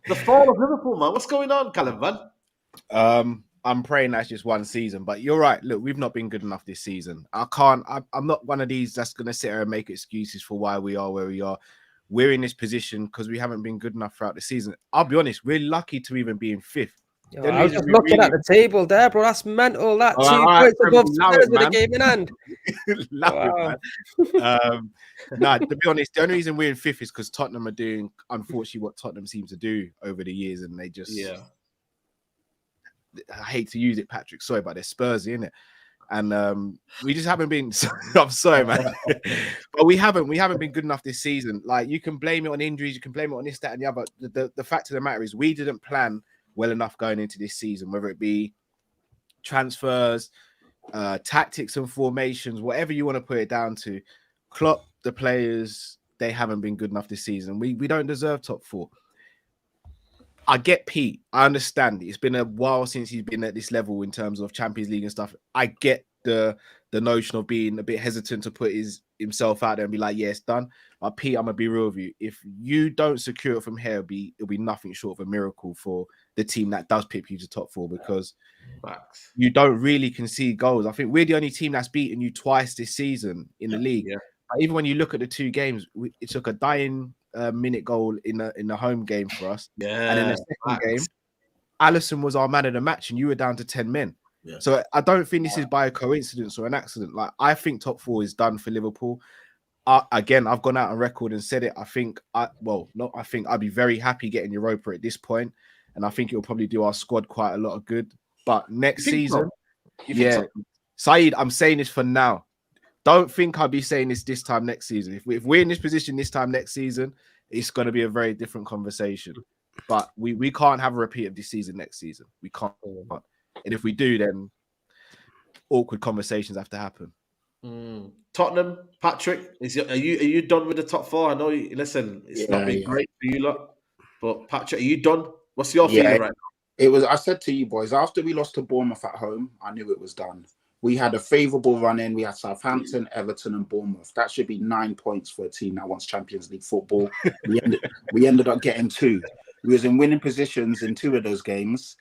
Speaker 2: The fall of Liverpool, man. What's going on, Callum, man?
Speaker 4: I'm praying that's just one season, but you're right. Look, we've not been good enough this season. I'm not one of these that's going to sit here and make excuses for why we are where we are. We're in this position because we haven't been good enough throughout the season. I'll be honest, we're lucky to even be in 5th.
Speaker 3: Yo, I was just looking at the table there, bro. That's mental. That 2 points above Spurs with a game in hand.
Speaker 4: Wow. Nah, to be honest, the only reason we're in 5th is because Tottenham are doing, unfortunately, what Tottenham seems to do over the years, and they just, I hate to use it, Patrick. Sorry, but they're Spursy, innit? And we just haven't been. I'm sorry, man, but we haven't been good enough this season. Like, you can blame it on injuries, you can blame it on this, that, and the other. The fact of the matter is, we didn't plan well enough going into this season, whether it be transfers, tactics and formations, whatever you want to put it down to. Klopp, the players, they haven't been good enough this season. We don't deserve top 4. I get Pete. I understand. It's been a while since he's been at this level in terms of Champions League and stuff. I get the notion of being a bit hesitant to put himself out there and be like, yeah, it's done. But Pete, I'm gonna be real with you. If you don't secure it from here, it'll be nothing short of a miracle for the team that does pick you to top 4, because you don't really concede goals. I think we're the only team that's beaten you twice this season in the league. Yeah. Even when you look at the 2 games, it took a dying minute goal in the home game for us. Yeah. And in the second game, Alisson was our man of the match, and you were down to 10 men. Yeah. So I don't think this is by a coincidence or an accident. Like, I think top 4 is done for Liverpool. Again, I've gone out on record and said it. I'd be very happy getting Europa at this point, and I think it'll probably do our squad quite a lot of good. But next season, Saeed, I'm saying this for now. Don't think I'll be saying this time next season. If we're in this position this time next season, it's going to be a very different conversation. But we can't have a repeat of this season next season. We can't. And if we do, then awkward conversations have to happen.
Speaker 2: Tottenham, Patrick, are you done with the top 4? I know. Listen, it's not been great for you lot, but Patrick, are you done? What's your feeling right now?
Speaker 6: It was. I said to you boys, after we lost to Bournemouth at home, I knew it was done. We had a favourable run in. We had Southampton, Everton, and Bournemouth. That should be 9 points for a team that wants Champions League football. We ended up getting 2. We was in winning positions in 2 of those games.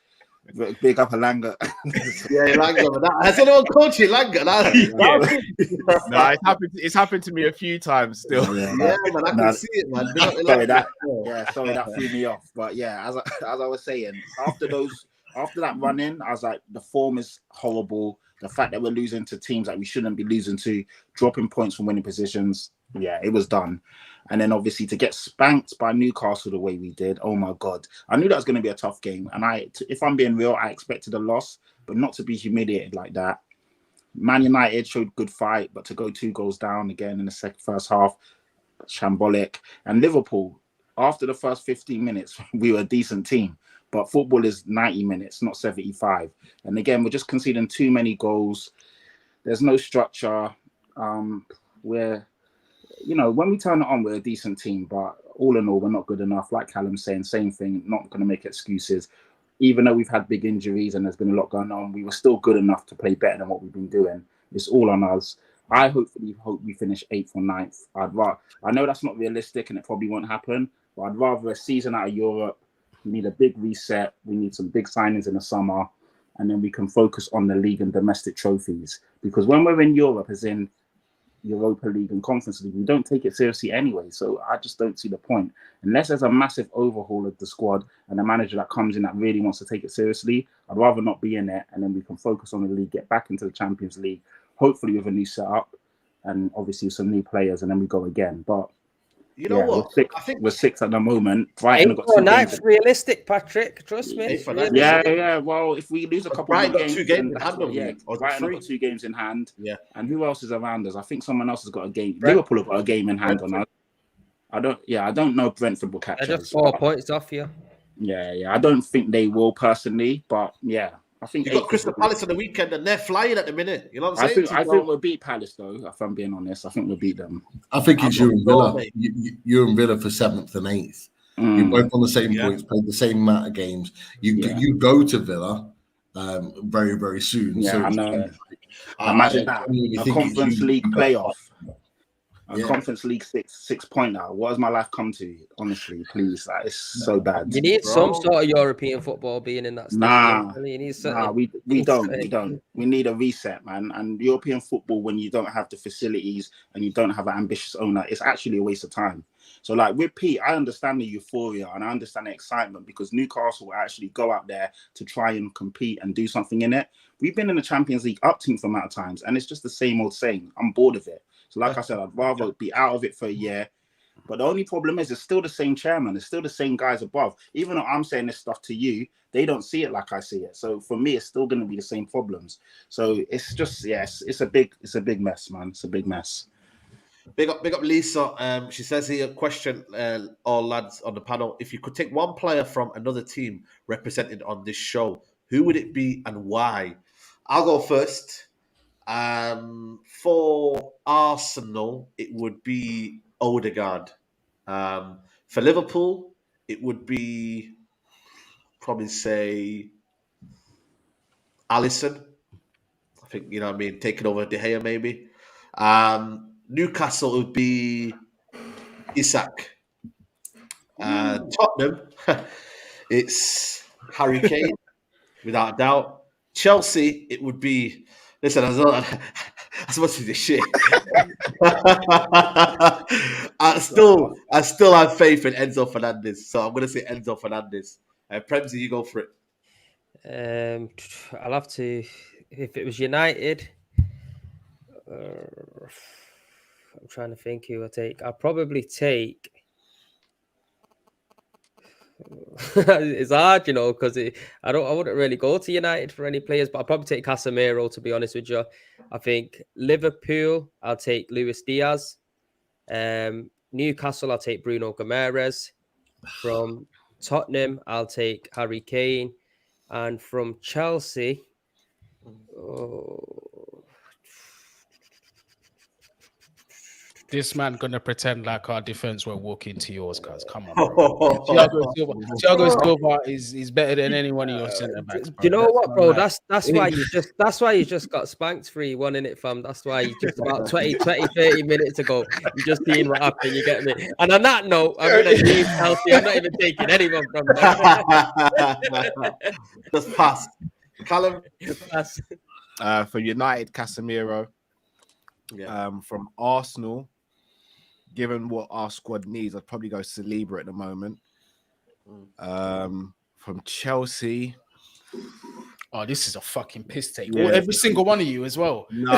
Speaker 6: Big up Alanga.
Speaker 2: Langa. Has anyone called you Langa?
Speaker 4: No, it's happened to me a few times still.
Speaker 2: Man, I can see it, man.
Speaker 6: Sorry, that threw me off. But yeah, as I was saying, after that run in, I was like, the form is horrible. The fact that we're losing to teams that we shouldn't be losing to, dropping points from winning positions, it was done. And then obviously to get spanked by Newcastle the way we did, oh my God. I knew that was going to be a tough game. And if I'm being real, I expected a loss, but not to be humiliated like that. Man United showed good fight, but to go 2 goals down again in the first half, shambolic. And Liverpool, after the first 15 minutes, we were a decent team. But football is 90 minutes, not 75. And again, we're just conceding too many goals. There's no structure. We're, when we turn it on, we're a decent team, but all in all, we're not good enough. Like Callum's saying, same thing, not going to make excuses. Even though we've had big injuries and there's been a lot going on, we were still good enough to play better than what we've been doing. It's all on us. I hope we finish 8th or 9th. I know that's not realistic and it probably won't happen, but I'd rather a season out of Europe. We need a big reset. We need some big signings in the summer, and then we can focus on the league and domestic trophies. Because when we're in Europe, as in Europa League and Conference League, we don't take it seriously anyway. So I just don't see the point. Unless there's a massive overhaul of the squad and a manager that comes in that really wants to take it seriously, I'd rather not be in it, and then we can focus on the league, get back into the Champions League, hopefully with a new setup and obviously some new players, and then we go again. But
Speaker 2: you know what?
Speaker 6: I think we're 6th at the moment.
Speaker 3: Brighton got 2 games. Realistic, Patrick. Trust me.
Speaker 6: Yeah. Well, if we lose a couple of games,
Speaker 2: in hand,
Speaker 6: Brighton got 2 games in hand.
Speaker 2: Yeah.
Speaker 6: And who else is around us? I think someone else has got a game. Liverpool have got a game in hand on us. I don't know if Brentford will catch us.
Speaker 3: They're just 4 points off you.
Speaker 6: Yeah. I don't think they will personally, but yeah. I think
Speaker 2: you got Crystal Palace on the weekend and they're flying at the minute. You know what I'm saying?
Speaker 6: I think we'll beat Palace though, if I'm being honest. I think we'll beat them.
Speaker 5: I think it's you and Villa. You and Villa for 7th and 8th. You're both on the same points, played the same amount of games. You go to Villa very, very soon.
Speaker 6: Yeah, so I know. Imagine that. A Conference League playoff. Conference League 6 point now. What has my life come to? Honestly, please, that is so bad.
Speaker 3: You need some sort of European football being in that stage.
Speaker 6: We don't. We need a reset, man. And European football, when you don't have the facilities and you don't have an ambitious owner, it's actually a waste of time. So, like with Pete, I understand the euphoria and I understand the excitement because Newcastle will actually go out there to try and compete and do something in it. We've been in the Champions League up to some amount of times, and it's just the same old saying. I'm bored of it. So like I said, I'd rather be out of it for a year. But the only problem is it's still the same chairman. It's still the same guys above. Even though I'm saying this stuff to you, they don't see it like I see it. So for me, it's still going to be the same problems. So it's just, it's a big mess, man. It's a big mess.
Speaker 2: Big up Lisa. She says here, question all lads on the panel. If you could take one player from another team represented on this show, who would it be and why? I'll go first. For Arsenal, it would be Odegaard. For Liverpool, it would be probably say Alisson. I think, taking over De Gea maybe. Newcastle would be Isak. Tottenham, it's Harry Kane, without a doubt. Chelsea, it would be. Listen, as much as this shit, I still have faith in Enzo Fernandez, so I'm going to say Enzo Fernandez. Premsy, you go for
Speaker 3: it. I'll have to. If it was United, I'm trying to think who I'll take. I'll probably take. It's hard, because I wouldn't really go to United for any players, but I'll probably take Casemiro, to be honest with you. I think Liverpool, I'll take Luis Diaz. Newcastle, I'll take Bruno Guimaraes. From Tottenham, I'll take Harry Kane. And from Chelsea,
Speaker 1: this man gonna pretend like our defense will walk into yours, guys. Come on, bro. Thiago Silva is better than any one of your centre backs.
Speaker 3: Do you know what, bro? That's why you just got spanked 3-1 in it, fam. That's why you just about 30 minutes ago you just seen what happened. You get me? And on that note, I'm gonna leave Chelsea. I'm not even taking anyone from them.
Speaker 2: Just pass. Callum.
Speaker 3: Pass.
Speaker 4: For United, Casemiro. From Arsenal, given what our squad needs, I'd probably go Saliba at the moment. From Chelsea,
Speaker 1: this is a fucking piss take. Yeah. Every single one of you as well.
Speaker 4: No,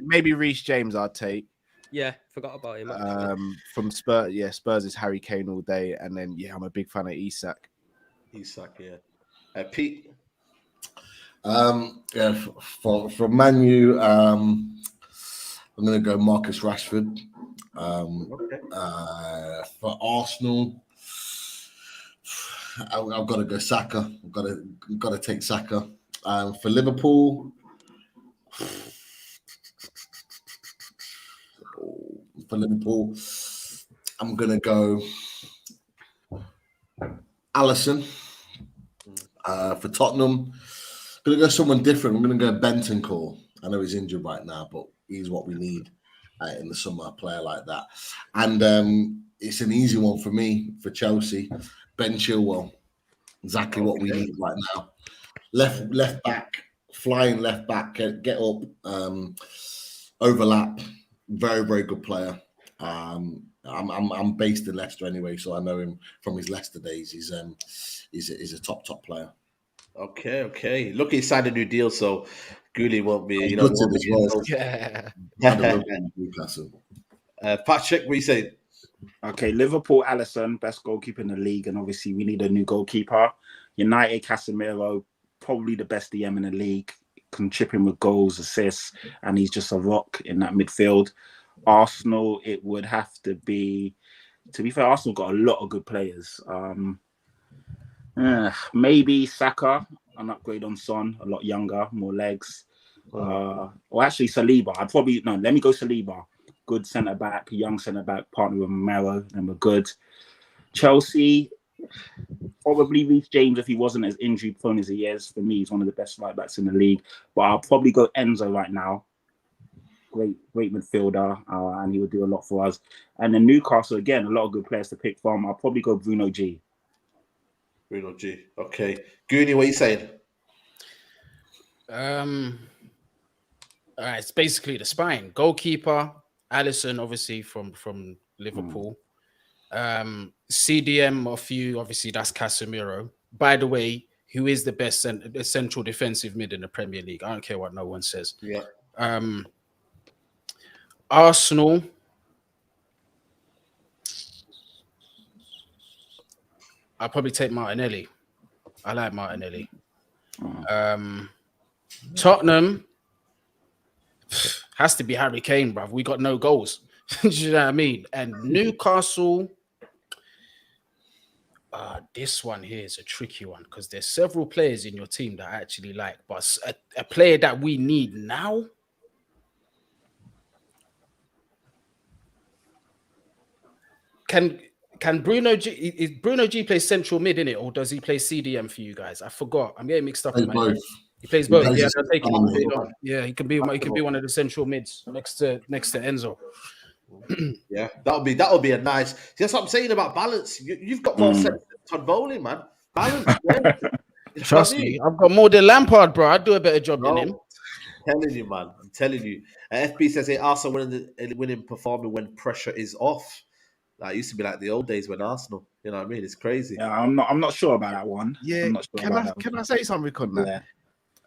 Speaker 4: maybe Reece James I'd take.
Speaker 3: Yeah, forgot about him.
Speaker 4: From Spurs, Spurs is Harry Kane all day, and then I'm a big fan of Isak.
Speaker 2: Pete.
Speaker 5: From Man U, I'm going to go Marcus Rashford. For Arsenal, I've got to go Saka. I've got to take Saka. For Liverpool, I'm gonna go Alisson. For Tottenham, I'm gonna go someone different. I'm gonna go Bentancur. I know he's injured right now, but he's what we need in the summer. A player like that, and it's an easy one for me for Chelsea. Ben Chilwell, exactly what we need right now. Left back, flying left back, get up, overlap. Very, very good player. I'm based in Leicester anyway, so I know him from his Leicester days. He's a top player.
Speaker 2: Okay. Look, he signed a new deal, so GUNI won't be,
Speaker 5: He won't be
Speaker 2: involved.
Speaker 1: Yeah.
Speaker 5: Newcastle.
Speaker 2: Patrick, what are you saying?
Speaker 6: Okay, Liverpool, Alisson, best goalkeeper in the league, and obviously we need a new goalkeeper. United, Casemiro, probably the best DM in the league, can chip in with goals, assists, and he's just a rock in that midfield. Arsenal, it would have to be fair, Arsenal got a lot of good players. Maybe Saka, an upgrade on Son, a lot younger, more legs. Or actually Saliba. Let me go Saliba. Good centre back, young centre back, partner with Mero, and we're good. Chelsea, probably Reece James if he wasn't as injury prone as he is. For me, he's one of the best right backs in the league. But I'll probably go Enzo right now. Great midfielder, and he would do a lot for us. And then Newcastle, again, a lot of good players to pick from. I'll probably go Bruno G.
Speaker 2: Okay. GUNI, what are you saying?
Speaker 1: All right, it's basically the spine. Goalkeeper, Alisson, obviously from Liverpool. CDM of you, obviously that's Casemiro. By the way, who is the best central defensive mid in the Premier League? I don't care what no one says.
Speaker 2: Yeah.
Speaker 1: Arsenal. I'll probably take Martinelli. I like Martinelli. Tottenham has to be Harry Kane, bruv. We got no goals. Do you know what I mean? And Newcastle, this one here is a tricky one because there's several players in your team that I actually like, but a player that we need now. Can Bruno G play central mid in it, or does he play CDM for you guys? I forgot. I'm getting mixed up in my head. He plays both. Yeah, I'll take him. Yeah, he can be one of the central mids next to Enzo.
Speaker 2: Yeah, that'll be a nice. See, that's what I'm saying about balance. You've got more sense than bowling, man. Balance. Yeah.
Speaker 1: Trust me, I've got more than Lampard, bro. I'd do a better job than him.
Speaker 2: I'm telling you. FB says hey, Arsenal winning performing when pressure is off. That used to be like the old days when Arsenal. You know what I mean? It's crazy.
Speaker 6: Yeah, I'm not sure about that one.
Speaker 4: Yeah,
Speaker 6: I'm not sure
Speaker 4: can I say something on that?
Speaker 6: Yeah.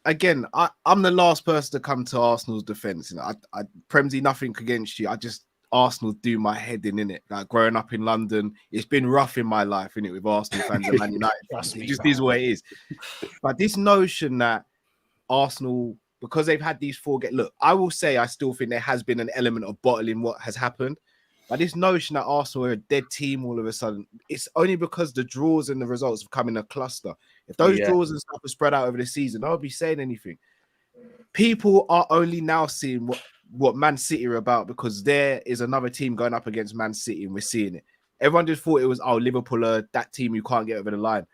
Speaker 4: Again, I'm the last person to come to Arsenal's defense. You know, I Premsy, nothing against you. Arsenal do my head in it. Like growing up in London, it's been rough in my life, innit, with Arsenal fans and Man United. It just is what it is. But this notion that Arsenal, because they've had these look, I will say I still think there has been an element of bottling what has happened. But this notion that Arsenal are a dead team all of a sudden, it's only because the draws and the results have come in a cluster. If those draws and stuff are spread out over the season, I would be saying anything. People are only now seeing what Man City are about because there is another team going up against Man City and we're seeing it. Everyone just thought it was, Liverpool are that team you can't get over the line.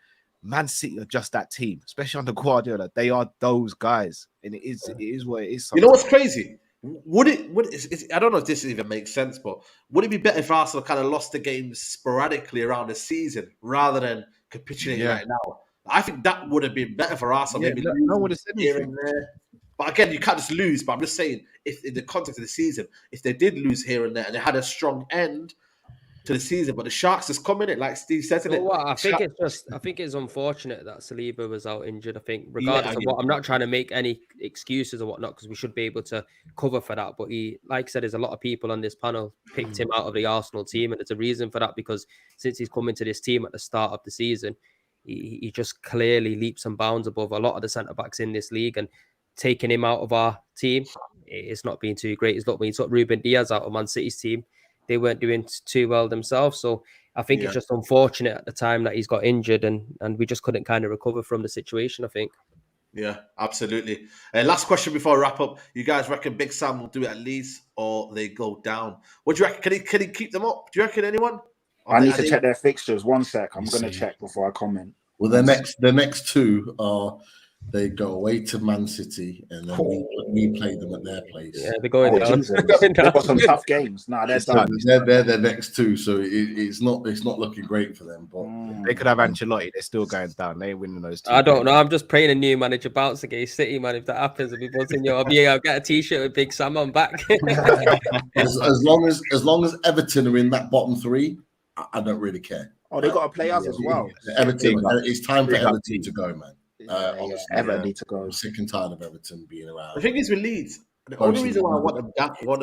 Speaker 4: Man City are just that team, especially under Guardiola. They are those guys. And it is what it is.
Speaker 2: Sometimes. You know what's crazy? I don't know if this even makes sense, but would it be better if Arsenal kind of lost the games sporadically around the season rather than capitulating right now? I think that would have been better for Arsenal.
Speaker 4: Yeah, no one would have said anything.
Speaker 2: But again, you can't just lose. But I'm just saying, if in the context of the season, if they did lose here and there and they had a strong end to the season, but the Sharks just come in it, like Steve said.
Speaker 3: I think it's unfortunate that Saliba was out injured. I think regardless of what, I'm not trying to make any excuses or whatnot because we should be able to cover for that. But he, like I said, there's a lot of people on this panel picked him out of the Arsenal team, and there's a reason for that because since he's come into this team at the start of the season, he just clearly leaps and bounds above a lot of the centre backs in this league, and taking him out of our team, it's not been too great. It's not when you took Ruben Diaz out of Man City's team. They weren't doing too well themselves. So I think it's just unfortunate at the time that he's got injured and we just couldn't kind of recover from the situation, I think.
Speaker 2: Yeah, absolutely. Last question before I wrap up. You guys reckon Big Sam will do it at Leeds or they go down? What do you reckon? Can he keep them up? Do you reckon anyone?
Speaker 6: I need to check their fixtures. 1 sec. I'm going to check before I comment.
Speaker 5: Well, the next two are they go away to Man City and then we play them at their place.
Speaker 3: Yeah, they're going down.
Speaker 6: They've got some tough games. Nah, they're done.
Speaker 5: They're the next two, so it's not looking great for them. But
Speaker 4: they could have Ancelotti. They're still going down. They ain't winning those two.
Speaker 3: I don't know. I'm just praying a new manager bounce against City, man. If that happens, I'll be buzzing. I'll get a T-shirt with Big Sam on back.
Speaker 5: as long as Everton are in that bottom three, I don't really care.
Speaker 6: Oh, they got to play us as well.
Speaker 5: Everton, it's time for Everton to go, man.
Speaker 6: Everton need to go.
Speaker 5: I'm sick and tired of Everton being around.
Speaker 2: The thing is with Leeds, the only reason why I want them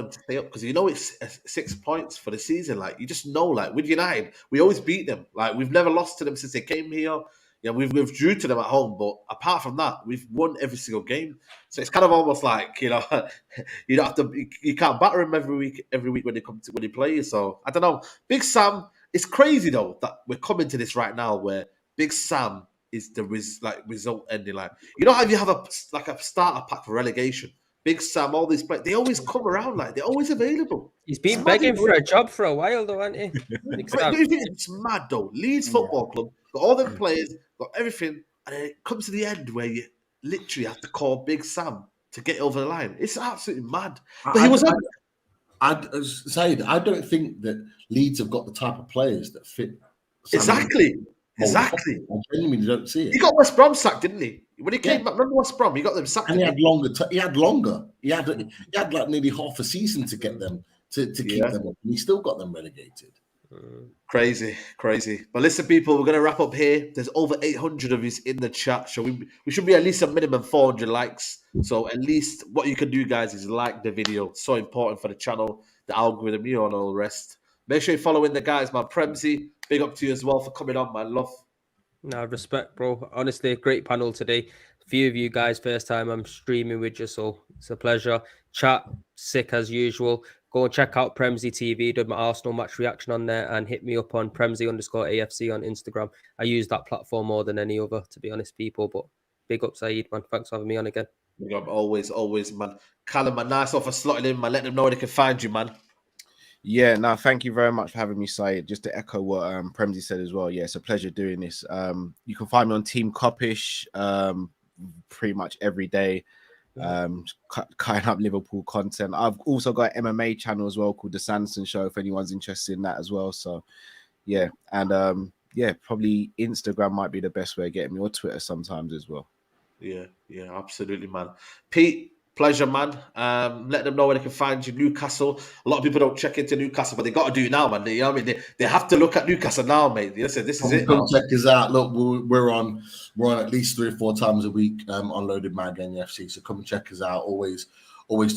Speaker 2: to stay up because it's 6 points for the season. Like you just know, like with United, we always beat them. Like we've never lost to them since they came here. Yeah, we've drew to them at home, but apart from that, we've won every single game. So it's kind of almost like you don't have to, you can't batter them every week when they play you. So I don't know. Big Sam, it's crazy though that we're coming to this right now where Big Sam is the result ending. Like how you have a starter pack for relegation. Big Sam, all these players, they always come around. Like they're always available.
Speaker 3: He's been begging for a job for a while, though, hasn't he?
Speaker 2: It's mad though. Leeds Football Club got all them players, got everything, and then it comes to the end where you literally have to call Big Sam to get over the line. It's absolutely mad. But
Speaker 5: Saeed, I don't think that Leeds have got the type of players that fit.
Speaker 2: Exactly.
Speaker 5: I genuinely don't see it.
Speaker 2: He got West Brom sacked, didn't he? When he came back, remember West Brom? He got them sacked.
Speaker 5: And he had longer. He had like nearly half a season to get them to keep them up. And he still got them relegated.
Speaker 2: Crazy. But listen, people, we're going to wrap up here. There's over 800 of you in the chat. So we should be at least a minimum 400 likes. So at least what you can do, guys, is like the video. It's so important for the channel, the algorithm, and all the rest. Make sure you're following the guys, man. Premsy, big up to you as well for coming on, man. Love.
Speaker 3: No, respect, bro. Honestly, a great panel today. A few of you guys, first time I'm streaming with you, so it's a pleasure. Chat, sick as usual. Go and check out Premsy TV. Did my Arsenal match reaction on there and hit me up on Premsy_AFC on Instagram. I use that platform more than any other, to be honest, people. But big up, Saeed, man. Thanks for having me on again.
Speaker 2: Big up, always, man. Callum, man, nice offer slotting in, man. Let them know where they can find you, man.
Speaker 4: Yeah, no, thank you very much for having me, Saeed. Just to echo what Premsy said as well. Yeah, it's a pleasure doing this. You can find me on Team Coppish pretty much every day. Cutting up Liverpool content. I've also got an MMA channel as well called The Sanderson Show if anyone's interested in that as well. So yeah, and probably Instagram might be the best way of getting me, or Twitter sometimes as well.
Speaker 2: Yeah, absolutely, man. Pete, pleasure, man. Let them know where they can find you. Newcastle. A lot of people don't check into Newcastle, but they got to do it now, man. You know what I mean? They have to look at Newcastle now, mate. Listen, this is it.
Speaker 5: Come check us out. Look, we're on at least 3 or 4 times a week on Loaded Mag NFC. So come and check us out. Always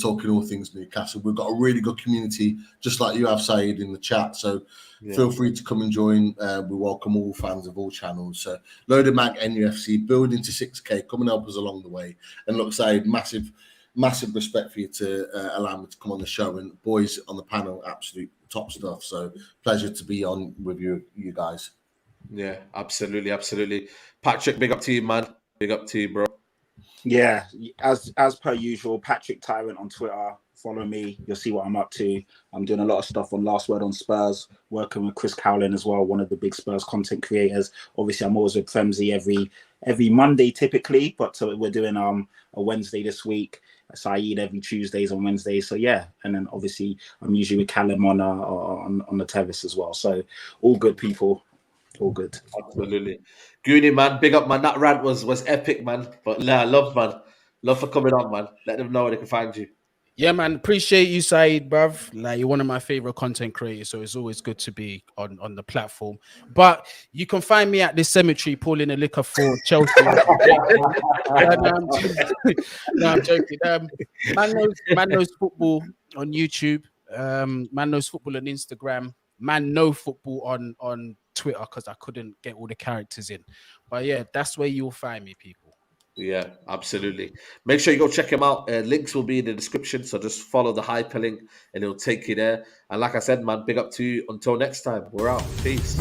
Speaker 5: talking all things Newcastle. We've got a really good community, just like you have, Saeed, in the chat. So feel free to come and join. We welcome all fans of all channels. So Loaded Mag NFC, building to 6K. Come and help us along the way. And look, Saeed, massive respect for you to allow me to come on the show, and boys on the panel, absolute top stuff. So pleasure to be on with you guys.
Speaker 2: Yeah, absolutely. Patrick, big up to you, man. Big up to you, bro.
Speaker 6: Yeah, as per usual, Patrick Tyrant on Twitter. Follow me. You'll see what I'm up to. I'm doing a lot of stuff on Last Word on Spurs, working with Chris Cowlin as well, one of the big Spurs content creators. Obviously, I'm always with Premsy every Monday typically, but so we're doing a Wednesday this week. Saeed every Tuesdays and Wednesdays. So yeah, and then obviously I'm usually with Callum on the terrace as well. So all good, people. All good.
Speaker 2: Absolutely. GUNI, man, big up, man. That rant was epic, man. But love, man. Love for coming on, man. Let them know where they can find you.
Speaker 1: Yeah, man. Appreciate you, Saeed, bruv. Like, you're one of my favorite content creators, so it's always good to be on the platform. But you can find me at this cemetery pulling a liquor for Chelsea. No, I'm joking. Man knows football on YouTube. Man knows football on Instagram. Man know football on Twitter because I couldn't get all the characters in. But yeah, that's where you'll find me, people.
Speaker 2: Yeah, absolutely. Make sure you go check him out. Links will be in the description, so just follow the hyperlink and it'll take you there. And like I said, man, big up to you. Until next time, we're out. Peace.